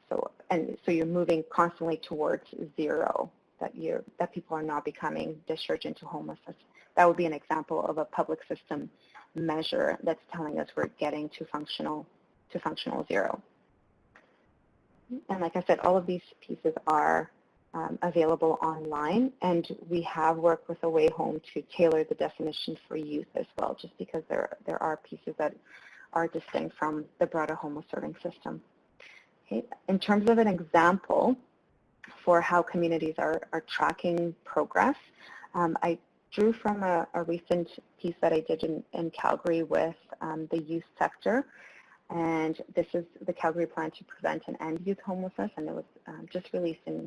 So you're moving constantly towards zero, that people are not becoming discharged into homelessness. That would be an example of a public system measure that's telling us we're getting to functional zero. And like I said, all of these pieces are available online, and we have worked with Away Home to tailor the definition for youth as well, just because there are pieces that are distinct from the broader homeless serving system. Okay. In terms of an example for how communities are tracking progress, I drew from a recent piece that I did in Calgary with the youth sector, and this is the Calgary Plan to Prevent and End Youth Homelessness, and it was just released a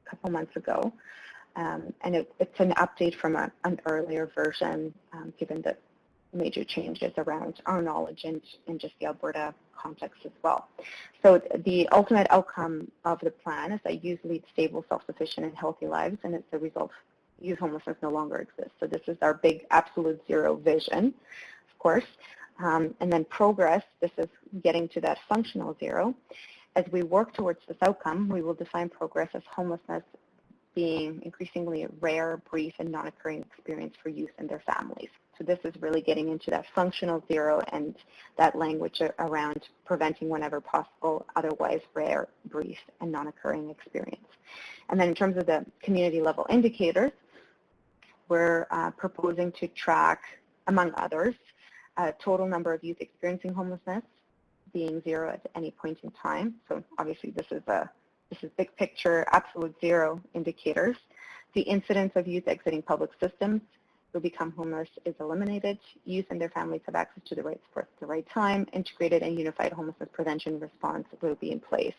couple months ago, and it's an update from an earlier version, given the major changes around our knowledge and just the Alberta context as well. So the ultimate outcome of the plan is that youth lead stable, self-sufficient, and healthy lives, and as a result, youth homelessness no longer exists. So this is our big absolute zero vision, of course. And then progress, this is getting to that functional zero. As we work towards this outcome, we will define progress as homelessness being increasingly rare, brief, and non-occurring experience for youth and their families. So this is really getting into that functional zero and that language around preventing whenever possible, otherwise rare, brief, and non-occurring experience. And then in terms of the community level indicators, we're proposing to track, among others, total number of youth experiencing homelessness being zero at any point in time. So obviously this is big picture, absolute zero indicators. The incidence of youth exiting public systems who become homeless is eliminated. Youth and their families have access to the right support at the right time. Integrated and unified homelessness prevention response will be in place.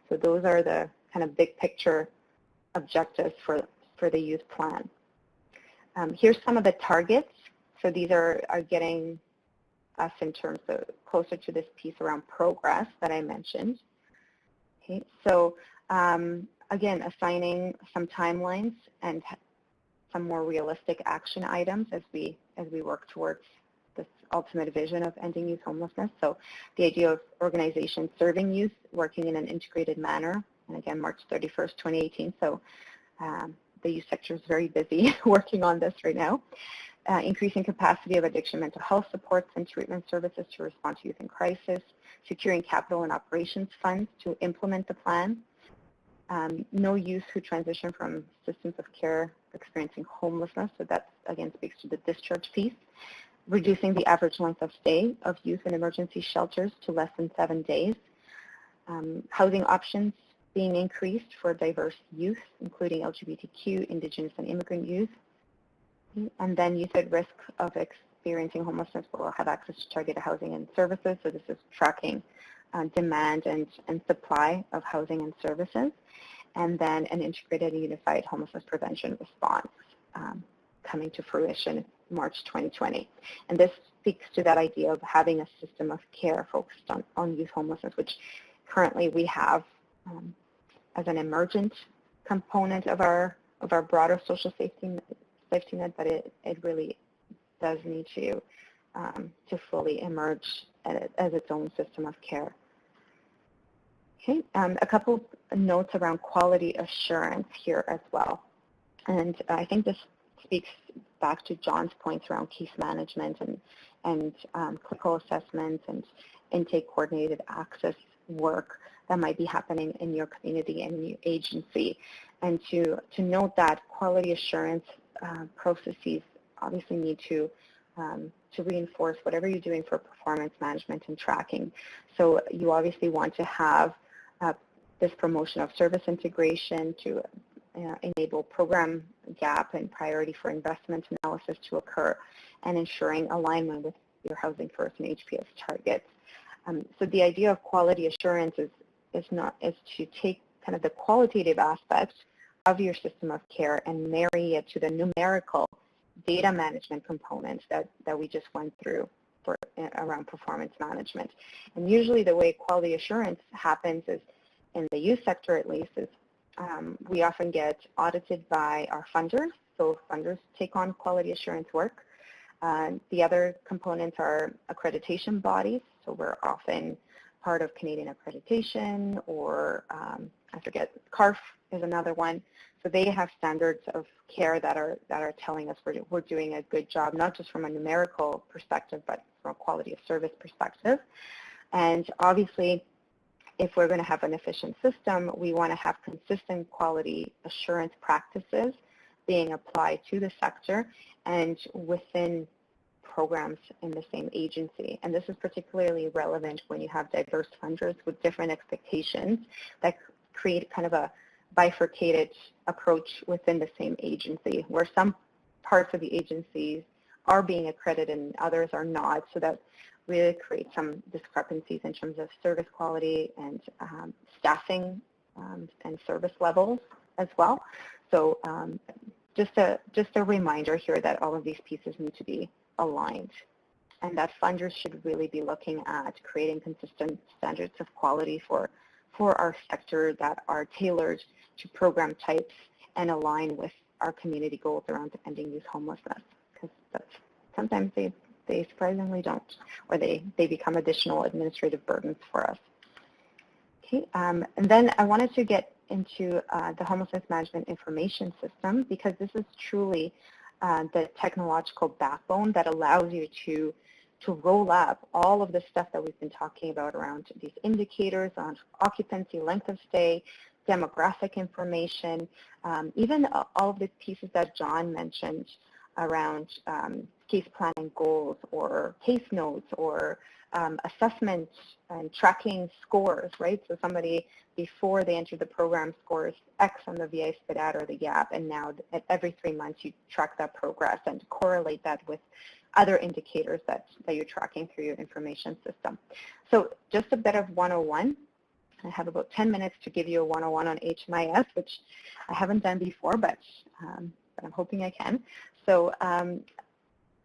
So those are the kind of big picture objectives for the youth plan. Here's some of the targets. So these are getting us in terms of closer to this piece around progress that I mentioned. Okay, so again, assigning some timelines and some more realistic action items as we work towards this ultimate vision of ending youth homelessness. So the idea of organizations serving youth, working in an integrated manner, and again, March 31st, 2018. So the youth sector is very busy working on this right now. Increasing capacity of addiction mental health supports and treatment services to respond to youth in crisis, securing capital and operations funds to implement the plan, no youth who transition from systems of care experiencing homelessness, so that again speaks to the discharge piece, reducing the average length of stay of youth in emergency shelters to less than 7 days, housing options being increased for diverse youth, including LGBTQ, Indigenous, and immigrant youth. And then youth at risk of experiencing homelessness will have access to targeted housing and services. So this is tracking demand and supply of housing and services. And then an integrated and unified homelessness prevention response coming to fruition March 2020. And this speaks to that idea of having a system of care focused on youth homelessness, which currently we have as an emergent component of our broader social safety net, but it really does need to fully emerge as its own system of care. Okay, a couple notes around quality assurance here as well. And I think this speaks back to John's points around case management and clinical assessments and intake coordinated access work that might be happening in your community and in your agency. And to note that quality assurance processes obviously need to reinforce whatever you're doing for performance management and tracking. So you obviously want to have this promotion of service integration to enable program gap and priority for investment analysis to occur, and ensuring alignment with your Housing First and HPS targets. So the idea of quality assurance is to take kind of the qualitative aspects of your system of care and marry it to the numerical data management components that we just went through around performance management. And usually the way quality assurance happens is, in the youth sector at least, is we often get audited by our funders. So funders take on quality assurance work. The other components are accreditation bodies. So we're often part of Canadian accreditation, or I forget, CARF is another one. So they have standards of care that are telling us we're doing a good job, not just from a numerical perspective, but from a quality of service perspective. And obviously, if we're going to have an efficient system, we want to have consistent quality assurance practices being applied to the sector and within programs in the same agency. And this is particularly relevant when you have diverse funders with different expectations that create kind of a bifurcated approach within the same agency, where some parts of the agencies are being accredited and others are not. So that really creates some discrepancies in terms of service quality and staffing and service levels as well. So just a reminder here that all of these pieces need to be aligned, and that funders should really be looking at creating consistent standards of quality for our sector that are tailored to program types and align with our community goals around ending youth homelessness, because sometimes they surprisingly don't, or they become additional administrative burdens for us. Okay, and then I wanted to get into the Homelessness Management Information System, because this is truly the technological backbone that allows you to roll up all of the stuff that we've been talking about around these indicators on occupancy, length of stay, demographic information, even all of the pieces that John mentioned around case planning goals or case notes or assessment and tracking scores, right? So somebody, before they enter the program, scores X on the VI SPDAT or the GAP, and now every 3 months you track that progress and correlate that with other indicators that you're tracking through your information system. So just a bit of 101. I have about 10 minutes to give you a 101 on HMIS, which I haven't done before, but I'm hoping I can. So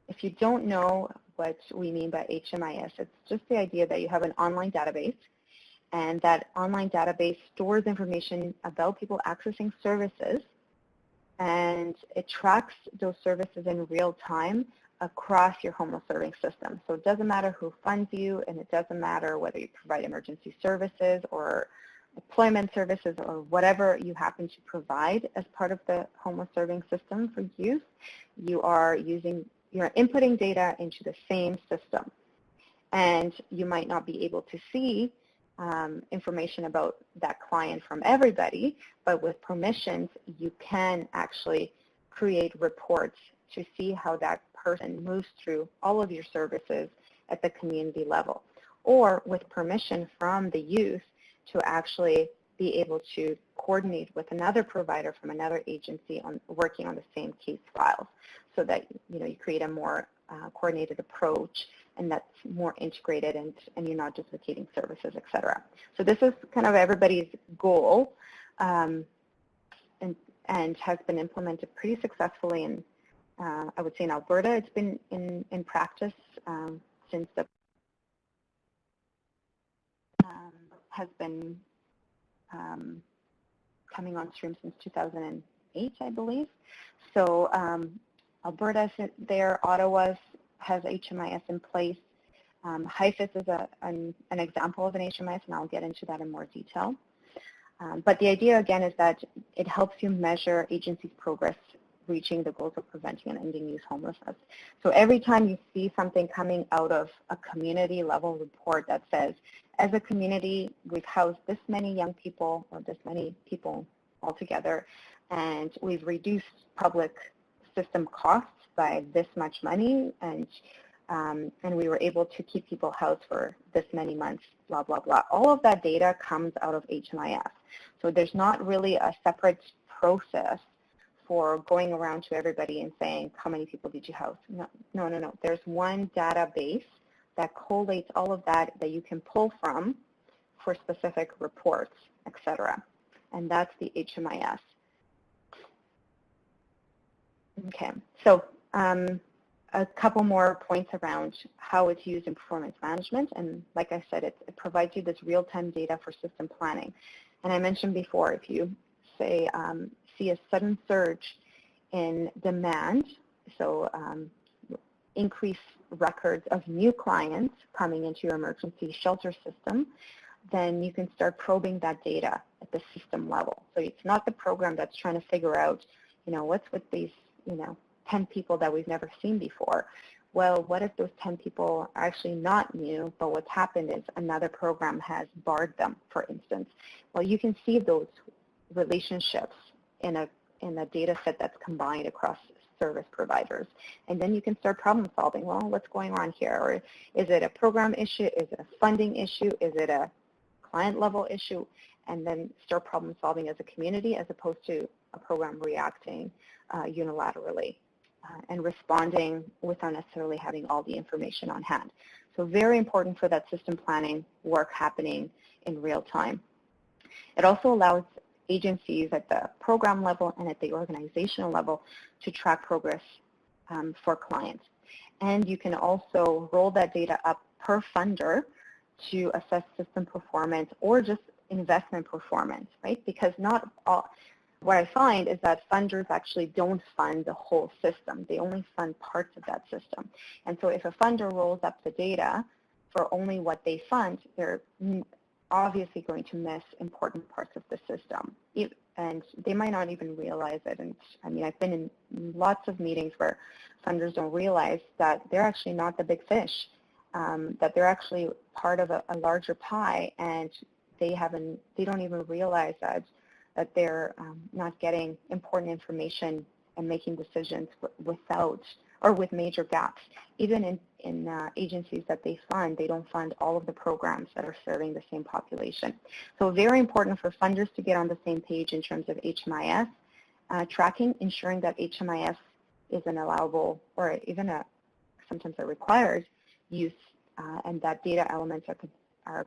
if you don't know what we mean by HMIS, it's just the idea that you have an online database, and that online database stores information about people accessing services, and it tracks those services in real time across your homeless serving system. So it doesn't matter who funds you, and it doesn't matter whether you provide emergency services or employment services or whatever you happen to provide as part of the homeless serving system for use. You're inputting data into the same system. And you might not be able to see information about that client from everybody, but with permissions, you can actually create reports to see how that person moves through all of your services at the community level, or with permission from the youth to actually be able to coordinate with another provider from another agency on working on the same case files, so that you create a more coordinated approach, and that's more integrated, and you're not duplicating services, et cetera. So this is kind of everybody's goal, and has been implemented pretty successfully in, I would say, in Alberta. It's been in practice since the has been coming on stream since 2008, I believe. So Alberta's there, Ottawa has HMIS in place. HIFIS is an example of an HMIS, and I'll get into that in more detail. But the idea, again, is that it helps you measure agency's progress reaching the goals of preventing and ending youth homelessness. So every time you see something coming out of a community level report that says, as a community, we've housed this many young people, or this many people altogether, and we've reduced public system costs by this much money, and we were able to keep people housed for this many months, blah, blah, blah. All of that data comes out of HMIS. So there's not really a separate process for going around to everybody and saying, how many people did you house? No. There's one database that collates all of that you can pull from for specific reports, et cetera. And that's the HMIS. Okay, so a couple more points around how it's used in performance management. And like I said, it provides you this real-time data for system planning. And I mentioned before, if you say see a sudden surge in demand, so increased records of new clients coming into your emergency shelter system, then you can start probing that data at the system level. So it's not the program that's trying to figure out, what's with these, 10 people that we've never seen before. Well, what if those 10 people are actually not new, but what's happened is another program has barred them, for instance? Well, you can see those relationships in a data set that's combined across service providers. And then you can start problem solving. Well, what's going on here? Or is it a program issue? Is it a funding issue? Is it a client level issue? And then start problem solving as a community, as opposed to a program reacting unilaterally and responding without necessarily having all the information on hand. So very important for that system planning work happening in real time. It also allows agencies at the program level and at the organizational level to track progress for clients. And you can also roll that data up per funder to assess system performance or just investment performance, right? Because not all, what I find is that funders actually don't fund the whole system. They only fund parts of that system. And so if a funder rolls up the data for only what they fund, they're obviously going to miss important parts of the system. And they might not even realize it. And I mean, I've been in lots of meetings where funders don't realize that they're actually not the big fish, that they're actually part of a larger pie, and they don't even realize that they're not getting important information and making decisions without or with major gaps. Even in agencies that they don't fund all of the programs that are serving the same population. So very important for funders to get on the same page in terms of HMIS tracking, ensuring that HMIS is an allowable or even sometimes a required use, and that data elements are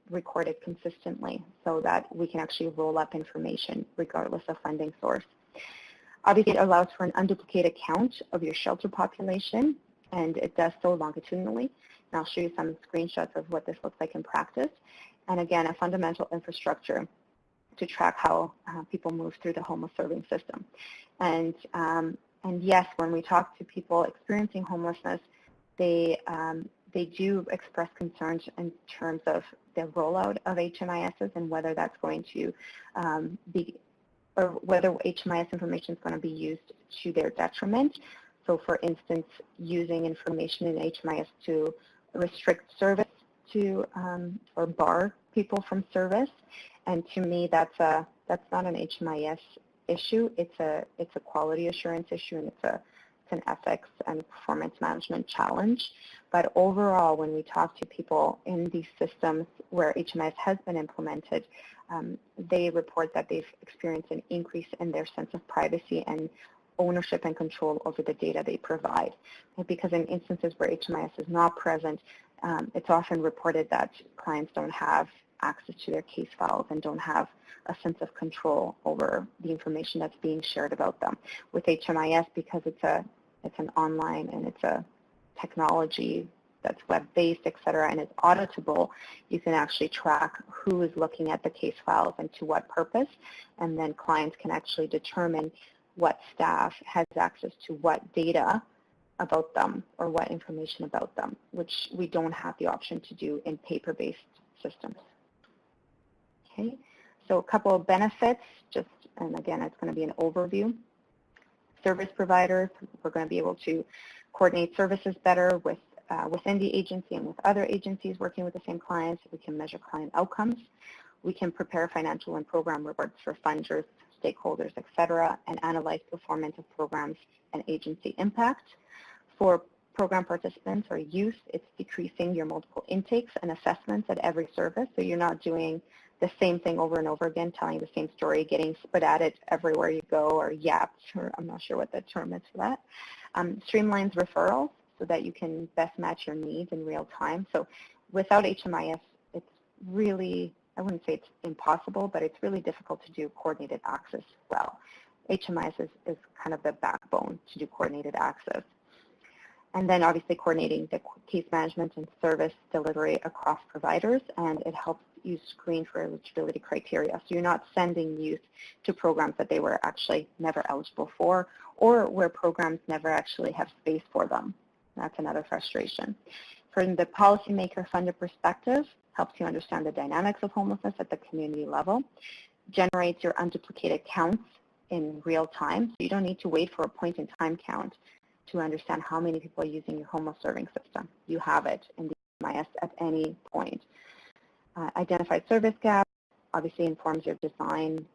recorded consistently so that we can actually roll up information regardless of funding source. Obviously, it allows for an unduplicated count of your shelter population, and it does so longitudinally. And I'll show you some screenshots of what this looks like in practice. And again, a fundamental infrastructure to track how people move through the homeless serving system. And yes, when we talk to people experiencing homelessness, they do express concerns in terms of the rollout of HMISs and whether that's going to be, or whether HMIS information is going to be used to their detriment. So for instance, using information in HMIS to restrict service to or bar people from service. And to me, that's not an HMIS issue. It's a quality assurance issue, and it's an ethics and performance management challenge. But overall, when we talk to people in these systems where HMIS has been implemented, they report that they've experienced an increase in their sense of privacy and ownership and control over the data they provide. Because in instances where HMIS is not present, it's often reported that clients don't have access to their case files and don't have a sense of control over the information that's being shared about them. With HMIS, because it's an online and it's a technology that's web-based, et cetera, and it's auditable, you can actually track who is looking at the case files and to what purpose, and then clients can actually determine what staff has access to what data about them or what information about them, which we don't have the option to do in paper-based systems. Okay, so a couple of benefits, and again, it's going to be an overview. Service providers, we're going to be able to coordinate services better within the agency and with other agencies working with the same clients. We can measure client outcomes. We can prepare financial and program reports for funders, stakeholders, et cetera, and analyze performance of programs and agency impact. For program participants or youth, it's decreasing your multiple intakes and assessments at every service, so you're not doing the same thing over and over again, telling the same story, getting spit at it everywhere you go, or yapped, or I'm not sure what the term is for that. Streamlines referrals so that you can best match your needs in real time. So without HMIS, it's really, I wouldn't say it's impossible, but it's really difficult to do coordinated access well. HMIS is kind of the backbone to do coordinated access. And then obviously coordinating the case management and service delivery across providers, and it helps you screen for eligibility criteria. So you're not sending youth to programs that they were actually never eligible for, or where programs never actually have space for them. That's another frustration. From the policymaker funder perspective, helps you understand the dynamics of homelessness at the community level, generates your unduplicated counts in real time, so you don't need to wait for a point-in-time count to understand how many people are using your homeless serving system. You have it in the HMIS at any point. Identified service gaps, obviously informs your design,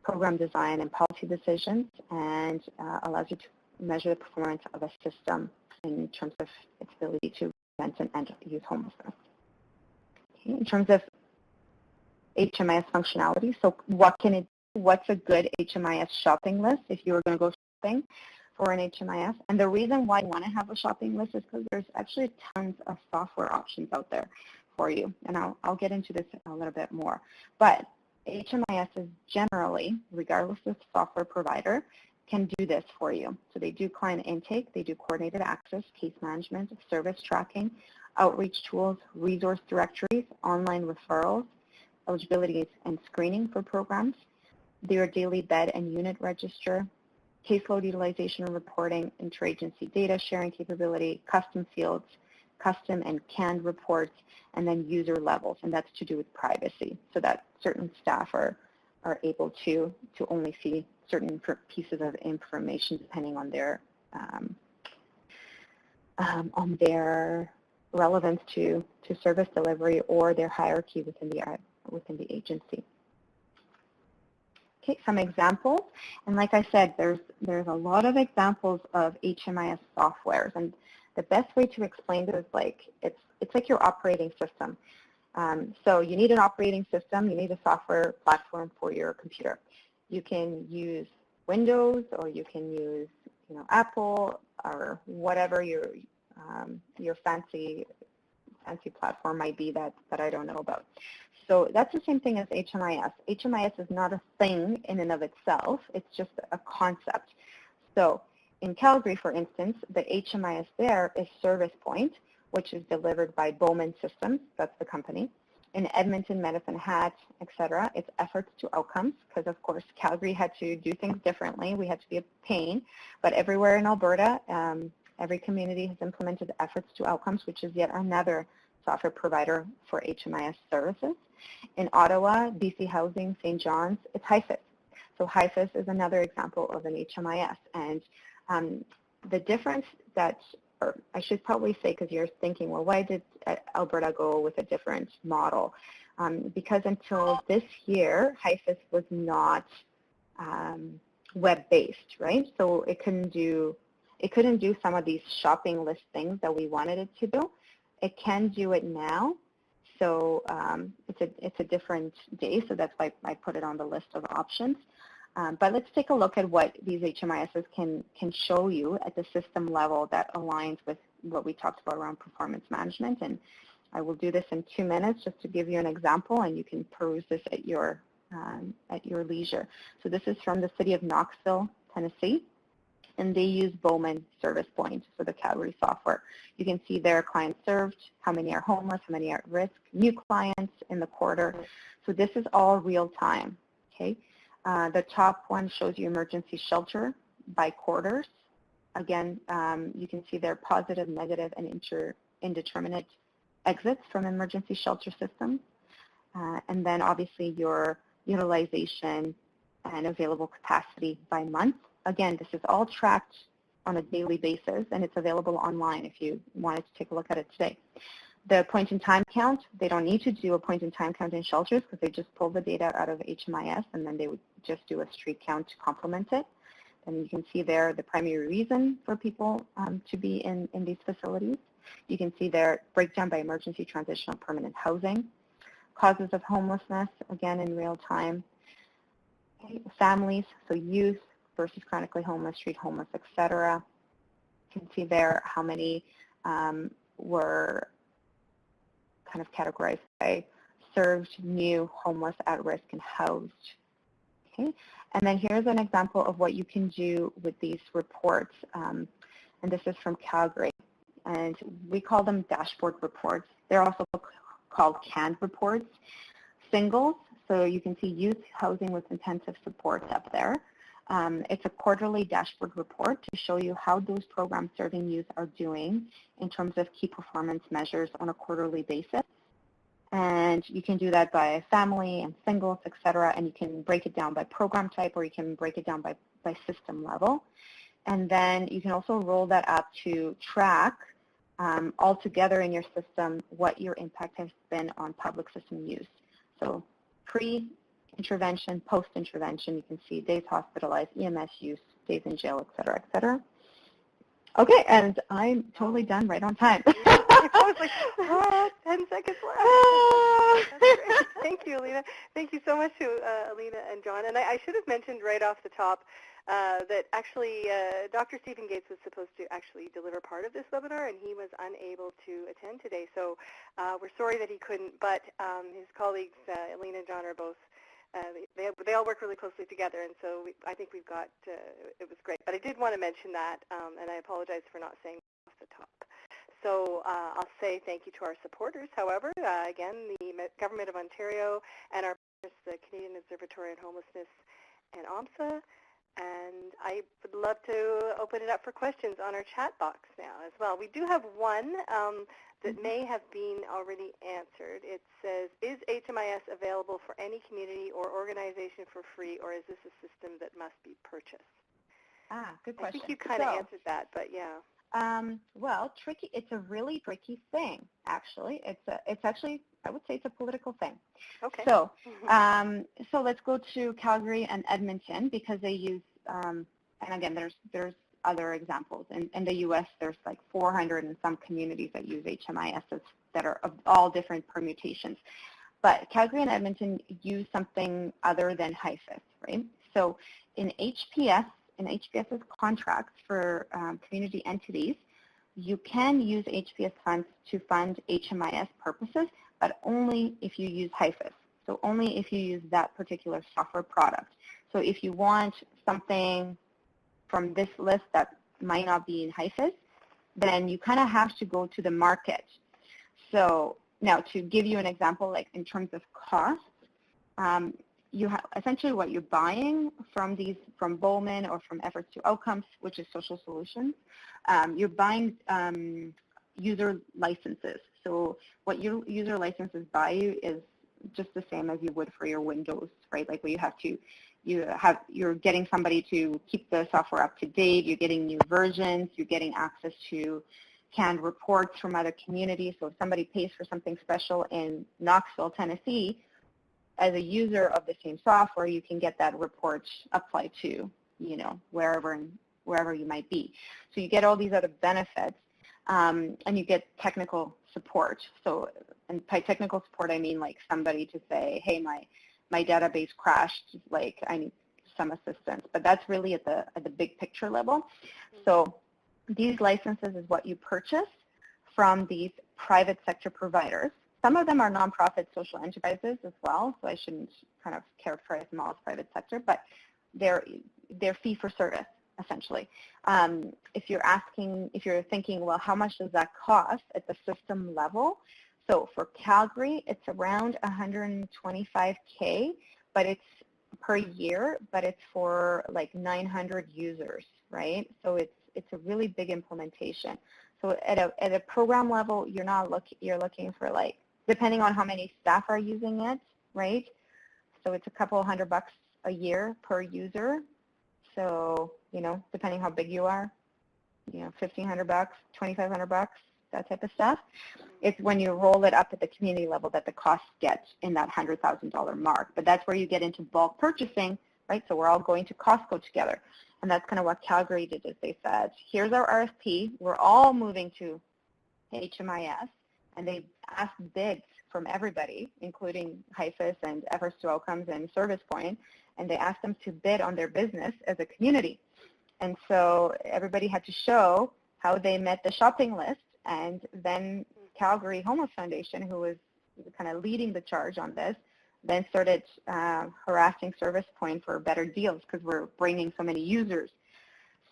program design and policy decisions, and allows you to measure the performance of a system in terms of its ability to prevent and end youth homelessness. Okay. In terms of HMIS functionality, so what's a good HMIS shopping list if you were going to go shopping for an HMIS? And the reason why you want to have a shopping list is because there's actually tons of software options out there for you, and I'll get into this a little bit more. But HMIS is generally, regardless of software provider, can do this for you. So they do client intake, they do coordinated access, case management, service tracking, outreach tools, resource directories, online referrals, eligibility and screening for programs, their daily bed and unit register, caseload utilization and reporting, interagency data sharing capability, custom fields, custom and canned reports, and then user levels, and that's to do with privacy, so that certain staff are able to only see certain pieces of information depending on their relevance to service delivery or their hierarchy within the agency. Okay, some examples, and like I said, there's a lot of examples of HMIS softwares, and the best way to explain this is like it's like your operating system. So you need an operating system, you need a software platform for your computer. You can use Windows, or you can use Apple, or whatever your fancy platform might be that I don't know about. So that's the same thing as HMIS. HMIS is not a thing in and of itself, it's just a concept. So in Calgary, for instance, the HMIS there is Service Point, which is delivered by Bowman Systems, that's the company. In Edmonton, Medicine Hat, etc., it's Efforts to Outcomes, because of course Calgary had to do things differently. We had to be a pain, but everywhere in Alberta, every community has implemented Efforts to Outcomes, which is yet another software provider for HMIS services. In Ottawa, BC Housing, St. John's, it's HIFIS. So HIFIS is another example of an HMIS. And the difference that, or I should probably say, because you're thinking, well, why did Alberta go with a different model? Because until this year, HIFIS was not web-based, right? So it couldn't do some of these shopping list things that we wanted it to do. It can do it now. So it's a different day, so that's why I put it on the list of options. But let's take a look at what these HMISs can show you at the system level that aligns with what we talked about around performance management. And I will do this in 2 minutes just to give you an example, and you can peruse this at your leisure. So this is from the city of Knoxville, Tennessee, and they use Bowman Service Point for the Calgary software. You can see their clients served, how many are homeless, how many are at risk, new clients in the quarter. So this is all real time, okay? The top one shows you emergency shelter by quarters. Again, you can see their positive, negative, and indeterminate exits from emergency shelter systems. And then obviously your utilization and available capacity by month. Again, this is all tracked on a daily basis, and it's available online if you wanted to take a look at it today. The point-in-time count, they don't need to do a point-in-time count in shelters because they just pull the data out of HMIS, and then they would just do a street count to complement it. And you can see there the primary reason for people to be in these facilities. You can see their breakdown by emergency, transitional, permanent housing. Causes of homelessness, again in real time. Okay, families, so youth versus chronically homeless, street homeless, etc. You can see there how many were kind of categorized by served, new, homeless, at risk, and housed. Okay, and then here's an example of what you can do with these reports, and this is from Calgary, and we call them dashboard reports. They're also called canned reports. Singles, so you can see youth housing with intensive supports up there. It's a quarterly dashboard report to show you how those programs serving youth are doing in terms of key performance measures on a quarterly basis. And you can do that by family and singles, etc. And you can break it down by program type, or you can break it down by system level. And then you can also roll that up to track all together in your system what your impact has been on public system use. So pre-intervention, post-intervention, you can see days hospitalized, EMS use, days in jail, et cetera, et cetera. Okay, and I'm totally done right on time. I was like, 10 seconds left. That's great. Thank you, Alina. Thank you so much to Alina and John. And I should have mentioned right off the top that actually Dr. Stephen Gates was supposed to actually deliver part of this webinar, and he was unable to attend today. So we're sorry that he couldn't, but his colleagues, Alina and John, are both, they all work really closely together, and so I think we've got, it was great. But I did want to mention that, and I apologize for not saying it off the top. So I'll say thank you to our supporters, however. Again, the Government of Ontario and our partners, the Canadian Observatory on Homelessness and OMSSA. And And I would love to open it up for questions on our chat box now as well. We do have one that may have been already answered. It says, is HMIS available for any community or organization for free, or is this a system that must be purchased? Good question. I think you kind of answered that, but yeah. Well, tricky. It's a really tricky thing, actually. It's actually, I would say, it's a political thing. Okay. So, so let's go to Calgary and Edmonton because they use, and again, there's other examples. In the U.S., there's like 400 and some communities that use HMISs that are of all different permutations. But Calgary and Edmonton use something other than HIFIS, right? So in HPS's contracts for community entities, you can use HPS funds to fund HMIS purposes, but only if you use HIFIS. So only if you use that particular software product. So if you want something from this list that might not be in HIFIS, then you kind of have to go to the market. So now to give you an example, like in terms of costs, you have essentially what you're buying from Bowman or from Efforts to Outcomes, which is social solutions. You're buying user licenses. So what your user licenses buy you is just the same as you would for your Windows, right? Like where you're getting somebody to keep the software up to date. You're getting new versions. You're getting access to canned reports from other communities. So if somebody pays for something special in Knoxville, Tennessee, as a user of the same software, you can get that report applied to, wherever you might be. So you get all these other benefits, and you get technical support. So, and by technical support, I mean like somebody to say, hey, my database crashed, like I need some assistance. But that's really at the big picture level. So these licenses is what you purchase from these private sector providers. Some of them are nonprofit social enterprises as well, so I shouldn't kind of characterize them all as private sector, but they're fee for service, essentially. If you're thinking, well, how much does that cost at the system level? So for Calgary, it's around $125K, but it's per year, but it's for like 900 users, right? So it's a really big implementation. So at a program level, you're looking for like, depending on how many staff are using it, right? So it's a couple $100 a year per user. So, depending how big you are, $1,500, $2,500, that type of stuff. It's when you roll it up at the community level that the costs get in that $100,000 mark. But that's where you get into bulk purchasing, right? So we're all going to Costco together. And that's kind of what Calgary did, is they said, here's our RFP. We're all moving to HMIS. And they asked bids from everybody, including HIFIS and Efforts to Outcomes and Service Point, and they asked them to bid on their business as a community. And so everybody had to show how they met the shopping list, and then Calgary Homeless Foundation, who was kind of leading the charge on this, then started harassing Service Point for better deals because we're bringing so many users.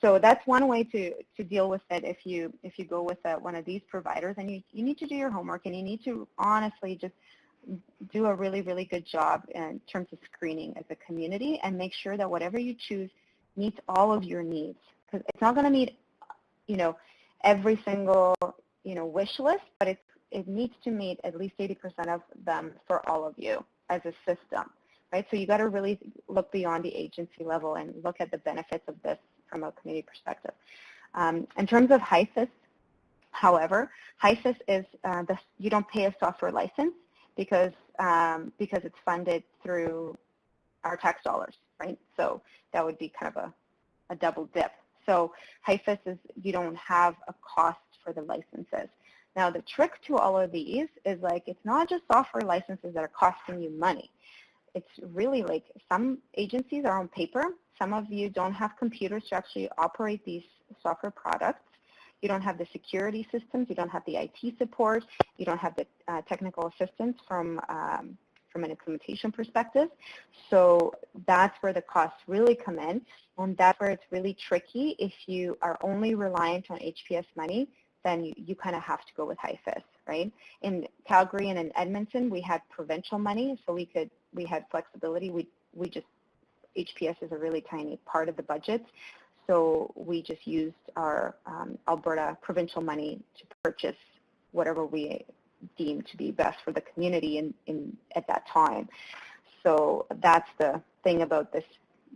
So that's one way to deal with it if you go with one of these providers, and you need to do your homework, and you need to honestly just do a really, really good job in terms of screening as a community and make sure that whatever you choose meets all of your needs, because it's not going to meet, every single, wish list, but it needs to meet at least 80% of them for all of you as a system, right? So you got to really look beyond the agency level and look at the benefits of this from a community perspective. In terms of HIFIS, however, HIFIS is you don't pay a software license because it's funded through our tax dollars, right? So that would be kind of a double dip. So HIFIS is you don't have a cost for the licenses. Now the trick to all of these is like it's not just software licenses that are costing you money. It's really like some agencies are on paper. Some of you don't have computers to actually operate these software products. You don't have the security systems. You don't have the IT support. You don't have the technical assistance from an implementation perspective. So that's where the costs really come in, and that's where it's really tricky. If you are only reliant on HPS money, then you kind of have to go with HIFIS, right? In Calgary and in Edmonton, we had provincial money, so we had flexibility. We just HPS is a really tiny part of the budget. So we just used our Alberta provincial money to purchase whatever we deemed to be best for the community at that time. So that's the thing about this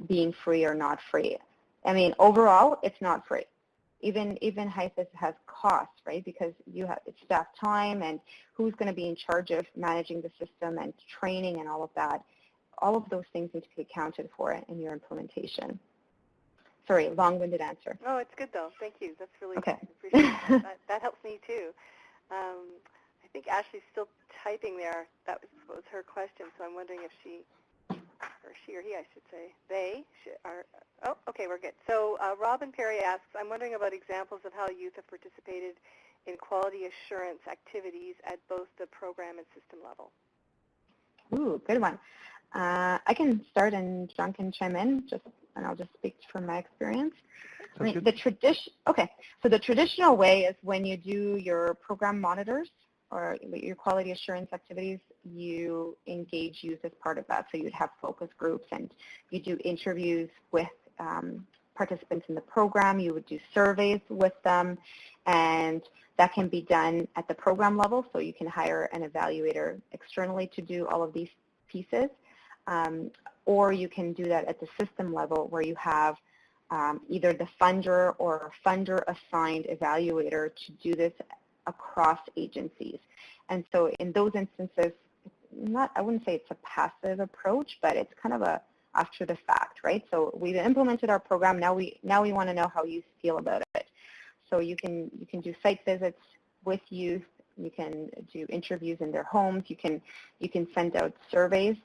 being free or not free. I mean, overall, it's not free. Even HIFIS has costs, right? Because it's staff time and who's going to be in charge of managing the system and training and all of that. All of those things need to be accounted for in your implementation. Sorry, long-winded answer. Oh, it's good though. Thank you. That's really okay. Appreciate that helps me too. I think Ashley's still typing there. That was her question. So I'm wondering if she or he, I should say, oh, okay, we're good. So Robin Perry asks, I'm wondering about examples of how youth have participated in quality assurance activities at both the program and system level. Ooh, good one. I can start and John can chime in, and I'll just speak from my experience. I mean, so the traditional way is when you do your program monitors or your quality assurance activities, you engage youth as part of that. So you'd have focus groups and you do interviews with participants in the program. You would do surveys with them, and that can be done at the program level. So you can hire an evaluator externally to do all of these pieces. Or you can do that at the system level where you have either the funder or a funder-assigned evaluator to do this across agencies. And so in those instances, I wouldn't say it's a passive approach, but it's kind of a after the fact, right? So we've implemented our program. Now we want to know how you feel about it. So you can do site visits with youth. You can do interviews in their homes. You can send out surveys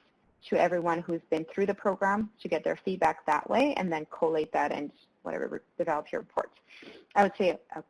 to everyone who's been through the program to get their feedback that way, and then collate that and develop your reports. I would say a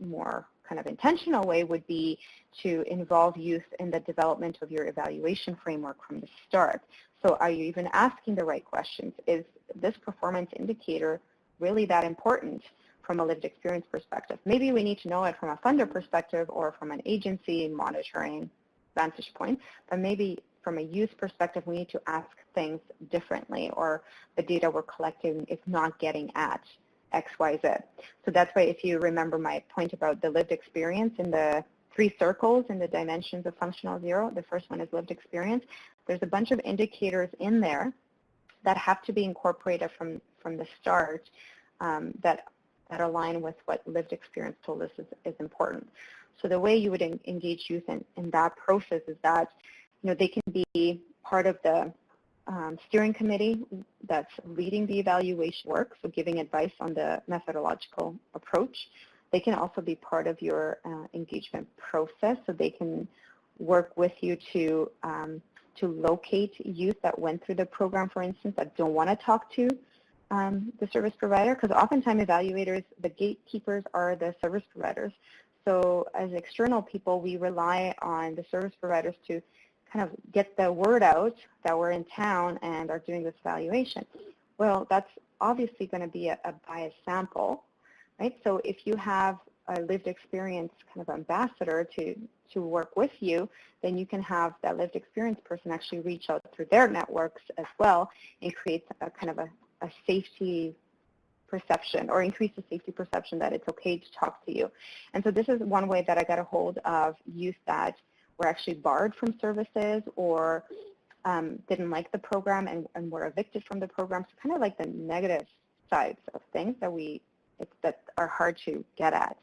more kind of intentional way would be to involve youth in the development of your evaluation framework from the start. So are you even asking the right questions? Is this performance indicator really that important from a lived experience perspective? Maybe we need to know it from a funder perspective or from an agency monitoring vantage point, but maybe from a youth perspective, we need to ask things differently, or the data we're collecting is not getting at X, Y, Z. So that's why if you remember my point about the lived experience in the 3 circles in the dimensions of functional zero, the first one is lived experience. There's a bunch of indicators in there that have to be incorporated from the start that align with what lived experience told us is important. So the way you would engage youth in that process is that they can be part of the steering committee that's leading the evaluation work, so giving advice on the methodological approach. They can also be part of your engagement process, so they can work with you to locate youth that went through the program, for instance, that don't want to talk to the service provider, because oftentimes evaluators, the gatekeepers are the service providers. So as external people, we rely on the service providers to kind of get the word out that we're in town and are doing this evaluation. Well, that's obviously going to be a biased sample, right? So if you have a lived experience kind of ambassador to work with you, then you can have that lived experience person actually reach out through their networks as well and create a kind of a safety perception, or increase the safety perception that it's okay to talk to you. And so this is one way that I got a hold of youth that were actually barred from services or didn't like the program and were evicted from the program. So kind of like the negative sides of things that are hard to get at.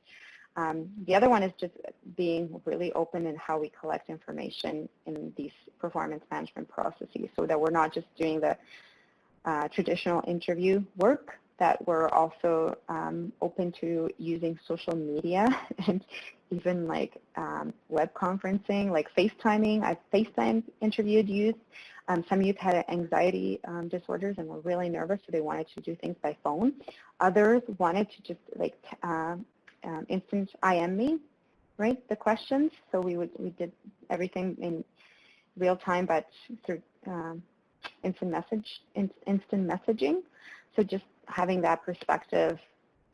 The other one is just being really open in how we collect information in these performance management processes, so that we're not just doing the traditional interview work, that we're also open to using social media and even like web conferencing, like FaceTiming. I've FaceTime interviewed youth. Some youth had anxiety disorders and were really nervous, so they wanted to do things by phone. Others wanted to just like instant IM me, right, the questions. So we did everything in real time, but through instant messaging. So just having that perspective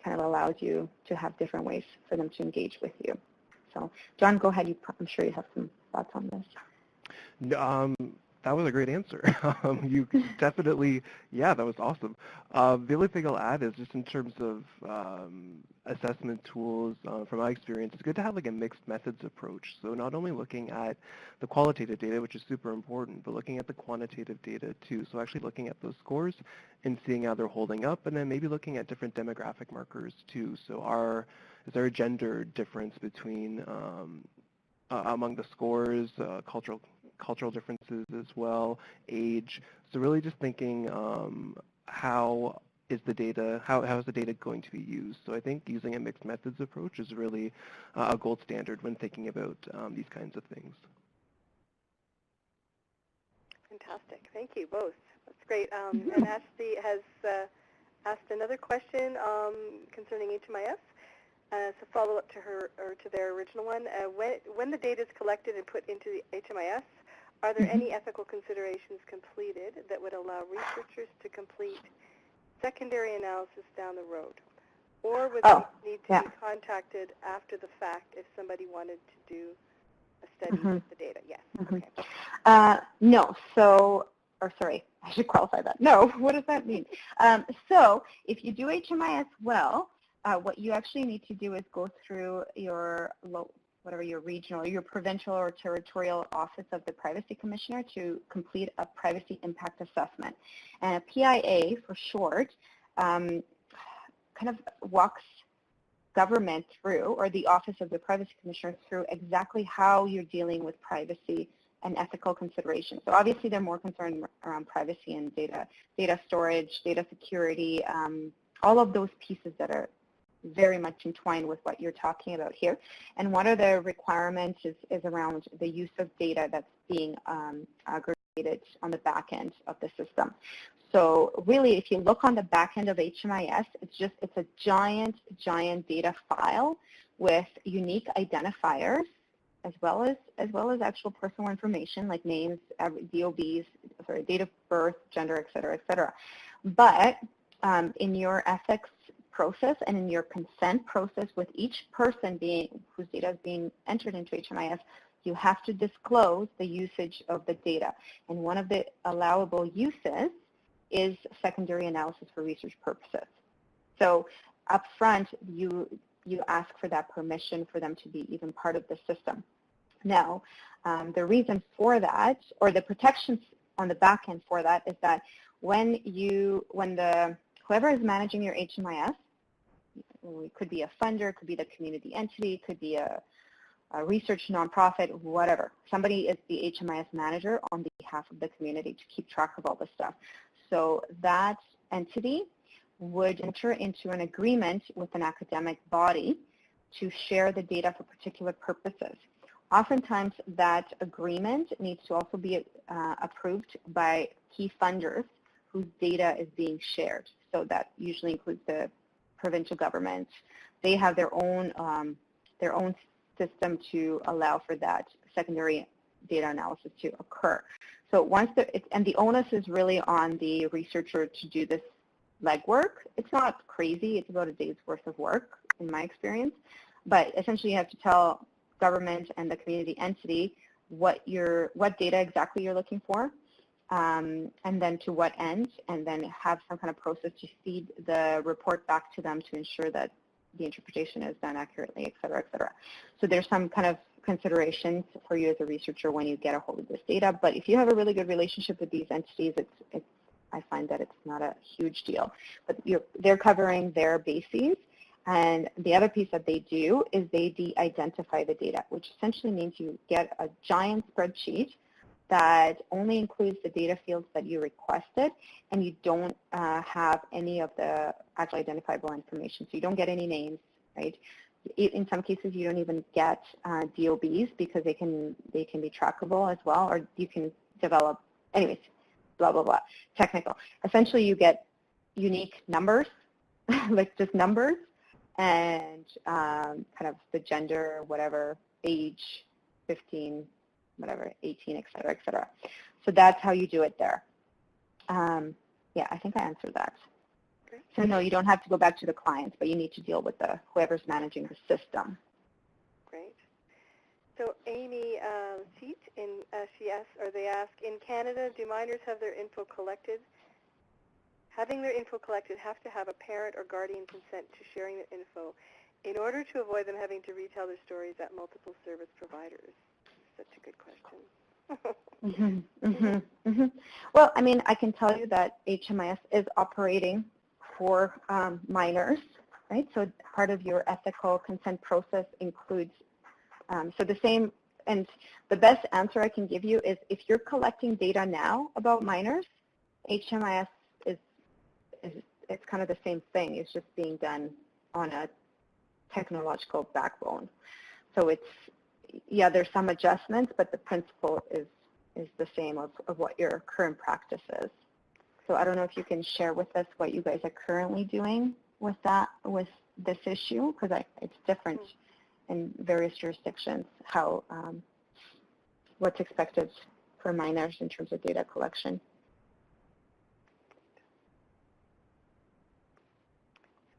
kind of allows you to have different ways for them to engage with you. So, John, go ahead. I'm sure you have some thoughts on this. That was a great answer. You definitely, yeah, that was awesome. The only thing I'll add is just in terms of assessment tools, from my experience, it's good to have like a mixed methods approach. So not only looking at the qualitative data, which is super important, but looking at the quantitative data too. So actually looking at those scores and seeing how they're holding up, and then maybe looking at different demographic markers too. So is there a gender difference between among the scores, cultural differences as well, age. So really just thinking how is the data going to be used? So I think using a mixed methods approach is really a gold standard when thinking about these kinds of things. Fantastic. Thank you both. That's great. And Ashley has asked another question concerning HMIS. As a follow-up to her or to their original one, when the data is collected and put into the HMIS, are there any ethical considerations completed that would allow researchers to complete secondary analysis down the road? Or would they need to be contacted after the fact if somebody wanted to do a study with the data? Yes. Okay. No. So, or sorry, I should qualify that. No. What does that mean? So if you do HMIS well, what you actually need to do is go through your whatever your regional, your provincial or territorial office of the Privacy Commissioner to complete a privacy impact assessment. And a PIA, for short, kind of walks government through, or the Office of the Privacy Commissioner through exactly how you're dealing with privacy and ethical considerations. So obviously they're more concerned around privacy and data storage, data security, all of those pieces that are very much entwined with what you're talking about here. And one of the requirements is around the use of data that's being aggregated on the back end of the system. So really, if you look on the back end of HMIS, it's a giant data file with unique identifiers as well as actual personal information like names, DOBs, date of birth, gender, et cetera, But in your ethics process and in your consent process with each person whose data is being entered into HMIS, you have to disclose the usage of the data. And one of the allowable uses is secondary analysis for research purposes. So up front, you ask for that permission for them to be even part of the system. Now, the reason for that, or the protections on the back end for that, is that whoever is managing your HMIS, it could be a funder, it could be the community entity, it could be a research nonprofit, whatever. Somebody is the HMIS manager on behalf of the community to keep track of all this stuff. So that entity would enter into an agreement with an academic body to share the data for particular purposes. Oftentimes, that agreement needs to also be approved by key funders whose data is being shared. So that usually includes the provincial government. They have their own system to allow for that secondary data analysis to occur. So and the onus is really on the researcher to do this legwork. It's not crazy. It's about a day's worth of work, in my experience. But essentially, you have to tell government and the community entity what data exactly you're looking for, and then to what end, and then have some kind of process to feed the report back to them to ensure that the interpretation is done accurately, et cetera, et cetera. So there's some kind of considerations for you as a researcher when you get a hold of this data. But if you have a really good relationship with these entities, I find that it's not a huge deal. But they're covering their bases. And the other piece that they do is they de-identify the data, which essentially means you get a giant spreadsheet that only includes the data fields that you requested, and you don't have any of the actually identifiable information. So you don't get any names, right? In some cases, you don't even get DOBs because they can be trackable as well, or you can develop, anyways, blah, blah, blah, technical. Essentially, you get unique numbers, like just numbers, and kind of the gender, whatever, age, 15, whatever, 18, et cetera, et cetera. So that's how you do it there. Yeah, I think I answered that. Great. So no, you don't have to go back to the clients, but you need to deal with whoever's managing the system. Great. So Amy Seat, she asks, or they ask, in Canada, do minors have their info collected? Having their info collected have to have a parent or guardian consent to sharing the info in order to avoid them having to retell their stories at multiple service providers? Such a good question. Well, I mean, I can tell you that HMIS is operating for minors, right? So part of your ethical consent process includes, so the same, and the best answer I can give you is if you're collecting data now about minors, HMIS it's kind of the same thing. It's just being done on a technological backbone. So it's, yeah, there's some adjustments, but the principle is the same of what your current practice is. So I don't know if you can share with us what you guys are currently doing with that, with this issue, because it's different in various jurisdictions, how what's expected for minors in terms of data collection.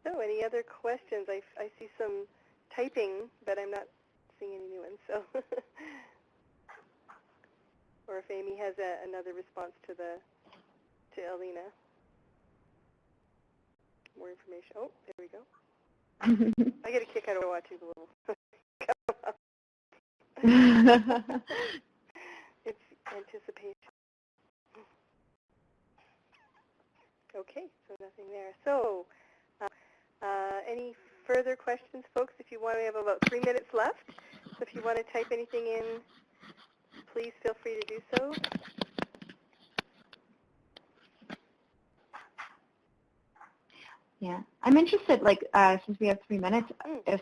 So any other questions? I see some typing, but I'm not seeing any new ones. So, or if Amy has another response to Alina. More information. Oh, there we go. I get a kick out of watching the little It's anticipation. Okay, so nothing there. So, any further questions, folks? If you want, we have about 3 minutes left. So if you want to type anything in, please feel free to do so. Yeah, I'm interested, like, since we have 3 minutes, if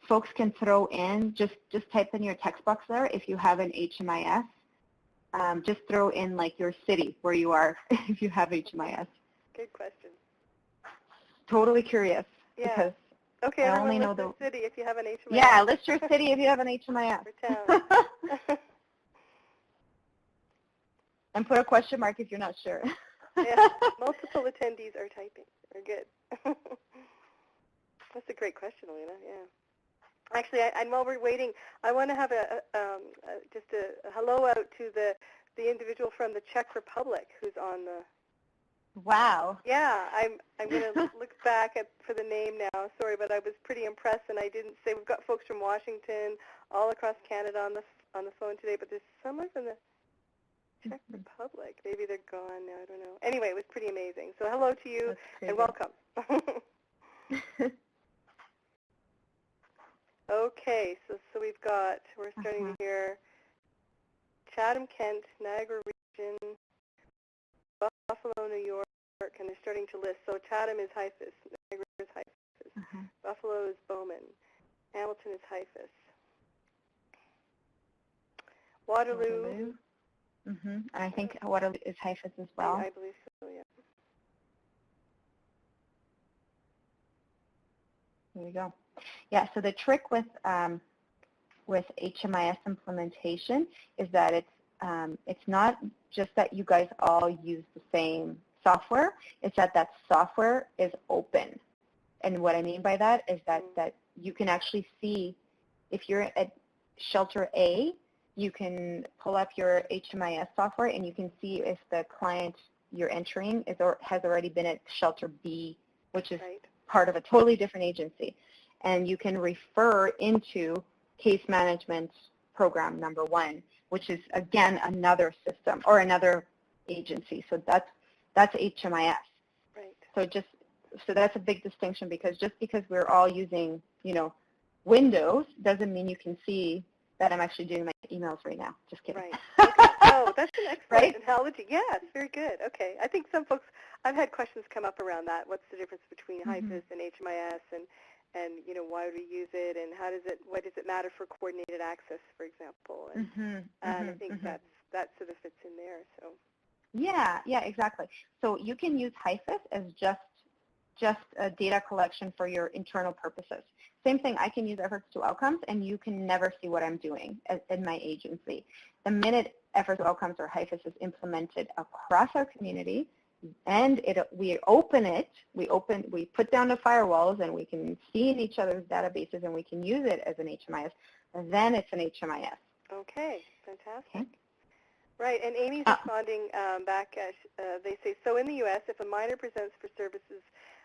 folks can throw in, just type in your text box there, if you have an HMIS, just throw in, like, your city where you are, if you have HMIS. Good question. Totally curious. Yeah. Because okay, I everyone only know list your city if you have an HMIS. Yeah, list your city if you have an HMIS. Or town. And put a question mark if you're not sure. Yeah, multiple attendees are typing. They're good. That's a great question, Alina. Yeah. Actually, and while we're waiting, I want to have just a hello out to the individual from the Czech Republic who's on the. Wow. Yeah, I'm going to look back for the name now. Sorry, but I was pretty impressed, and I didn't say we've got folks from Washington, all across Canada on the phone today. But there's someone from the Czech Republic. Maybe they're gone now. I don't know. Anyway, it was pretty amazing. So hello to you and welcome. Okay, so we're starting to hear Chatham, Kent, Niagara region, Buffalo, New York, and they're starting to list. So Chatham is Hifus, Niagara is Hifus, Buffalo is Bowman, Hamilton is Hifus, Waterloo. And I think Waterloo is Hifus as well. I believe so, yeah. There we go. Yeah, so the trick with HMIS implementation is that it's not just that you guys all use the same software, it's that software is open. And what I mean by that is that you can actually see, if you're at shelter A, you can pull up your HMIS software and you can see if the client you're entering has already been at shelter B, which is part of a totally different agency. And you can refer into case management program number 1, which is, again, another system or another agency. So that's HMIS. Right. So that's a big distinction, because just because we're all using, Windows doesn't mean you can see that I'm actually doing my emails right now. Just kidding. Right. Okay. Oh, that's an excellent analogy. Yeah, it's very good. Okay. I think some folks, I've had questions come up around that. What's the difference between HIFIS and HMIS, and why would we use it, and what does it matter for coordinated access, for example? And I think that sort of fits in there. So. Yeah, exactly. So you can use HIFIS as just a data collection for your internal purposes. Same thing, I can use efforts to outcomes, and you can never see what I'm doing in my agency. The minute efforts to outcomes or HIFIS is implemented across our community, and we put down the firewalls, and we can see in each other's databases, and we can use it as an HMIS, then it's an HMIS. Okay, fantastic. Okay. Right, and Amy's responding back. They say, so in the U.S., if a minor presents for services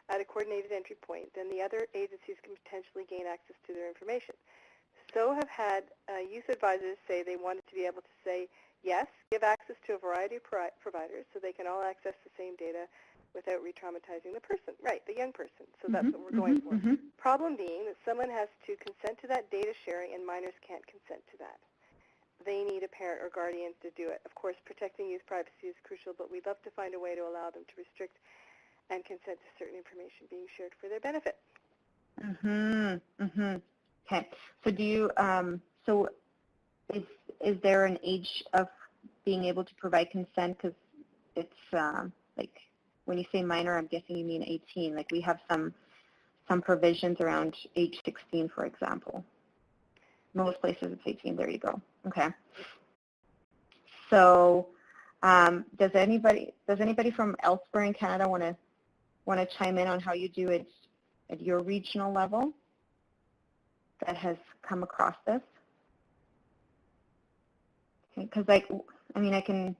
at a coordinated entry point, then the other agencies can potentially gain access to their information. So have had youth advisors say they wanted to be able to say, yes, give access to a variety of providers so they can all access the same data without re-traumatizing the person. Right, the young person. So that's what we're going for. Problem being that someone has to consent to that data sharing, and minors can't consent to that. They need a parent or guardian to do it. Of course, protecting youth privacy is crucial, but we'd love to find a way to allow them to restrict and consent to certain information being shared for their benefit. Okay. So do you, so is there an age of being able to provide consent? Because it's like when you say minor, I'm guessing you mean 18. Like we have some provisions around age 16, for example. Most places it's 18. There you go. Okay. So does anybody from elsewhere in Canada want to chime in on how you do it at your regional level that has come across this? Because I mean, I can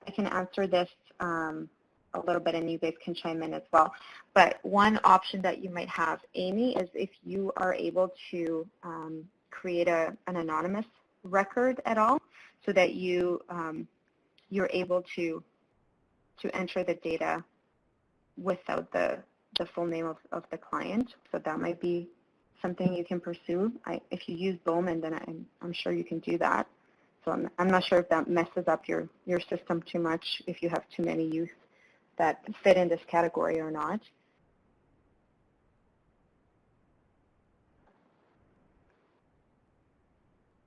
answer this a little bit, and you guys can chime in as well. But one option that you might have, Amy, is if you are able to create an anonymous record at all, so that you're able to enter the data without the full name of the client. So that might be something you can pursue. If you use Bowman, then I'm sure you can do that. So I'm not sure if that messes up your system too much, if you have too many youth that fit in this category or not.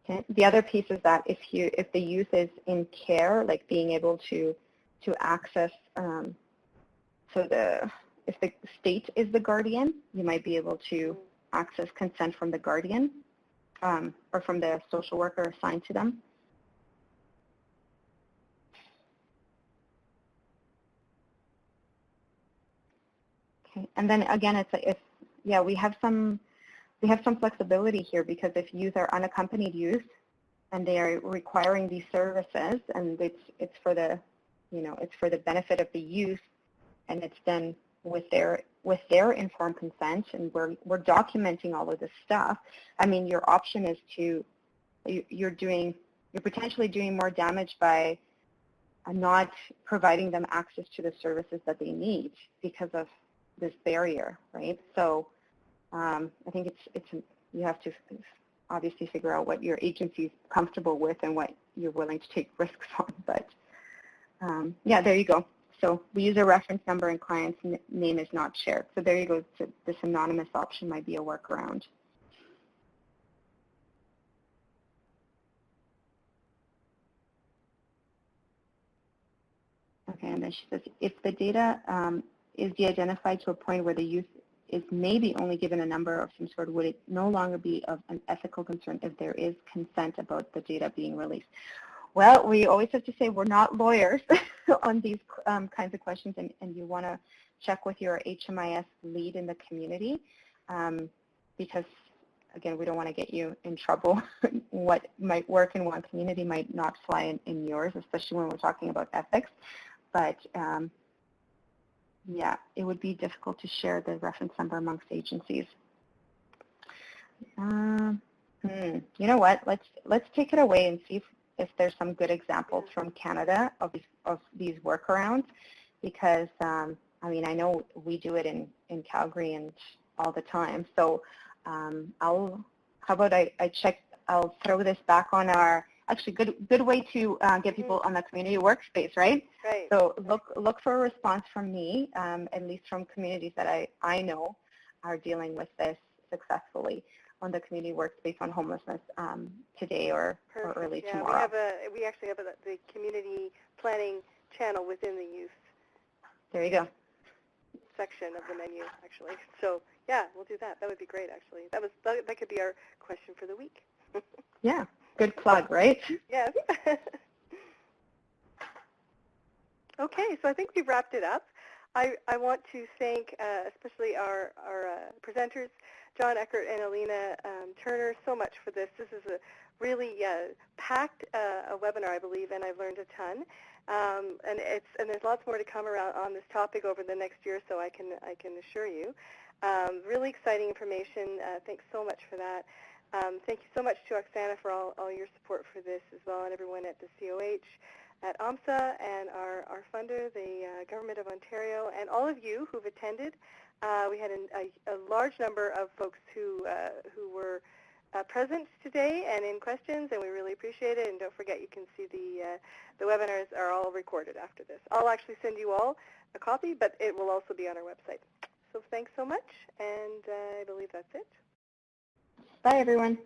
Okay. The other piece is that if the youth is in care, like being able to access, if the state is the guardian, you might be able to access consent from the guardian or from the social worker assigned to them. Okay. And then again, we have some flexibility here, because if youth are unaccompanied youth and they are requiring these services, and it's for the benefit of the youth, and it's done with their informed consent, and we're documenting all of this stuff. I mean, your option is you're potentially doing more damage by not providing them access to the services that they need because of this barrier, right? So I think you have to obviously figure out what your agency is comfortable with and what you're willing to take risks on. But yeah, there you go. So we use a reference number and client's name is not shared. So there you go. So this anonymous option might be a workaround. Okay, and then she says, if the data is de-identified to a point where the youth is maybe only given a number of some sort, would it no longer be of an ethical concern if there is consent about the data being released? Well, we always have to say we're not lawyers on these kinds of questions, and you want to check with your HMIS lead in the community because, again, we don't want to get you in trouble. What might work in one community might not fly in yours, especially when we're talking about ethics. But yeah, it would be difficult to share the reference number amongst agencies. You know what? Let's take it away and see if there's some good examples from Canada of these workarounds, because I mean, I know we do it in Calgary and all the time. So how about I check? I'll throw this back on our. Actually, good way to get people on the community workspace, right? Right. So look for a response from me, at least from communities that I know are dealing with this successfully on the community workspace on homelessness today or early tomorrow. We actually have the community planning channel within the youth. There you go. Section of the menu, actually. So yeah, we'll do that. That would be great, actually. That could be our question for the week. Yeah. Good plug, right? Yes. Okay, so I think we've wrapped it up. I want to thank especially our presenters, John Ecker and Alina Turner, so much for this. This is a really packed a webinar, I believe, and I've learned a ton. And there's lots more to come around on this topic over the next year, so I can assure you. Really exciting information. Thanks so much for that. Thank you so much to Oksana for all your support for this as well, and everyone at the COH, at OMSSA, and our funder, the Government of Ontario, and all of you who've attended. We had a large number of folks who were present today and in questions, and we really appreciate it. And don't forget, you can see the webinars are all recorded after this. I'll actually send you all a copy, but it will also be on our website. So thanks so much, and I believe that's it. Bye, everyone.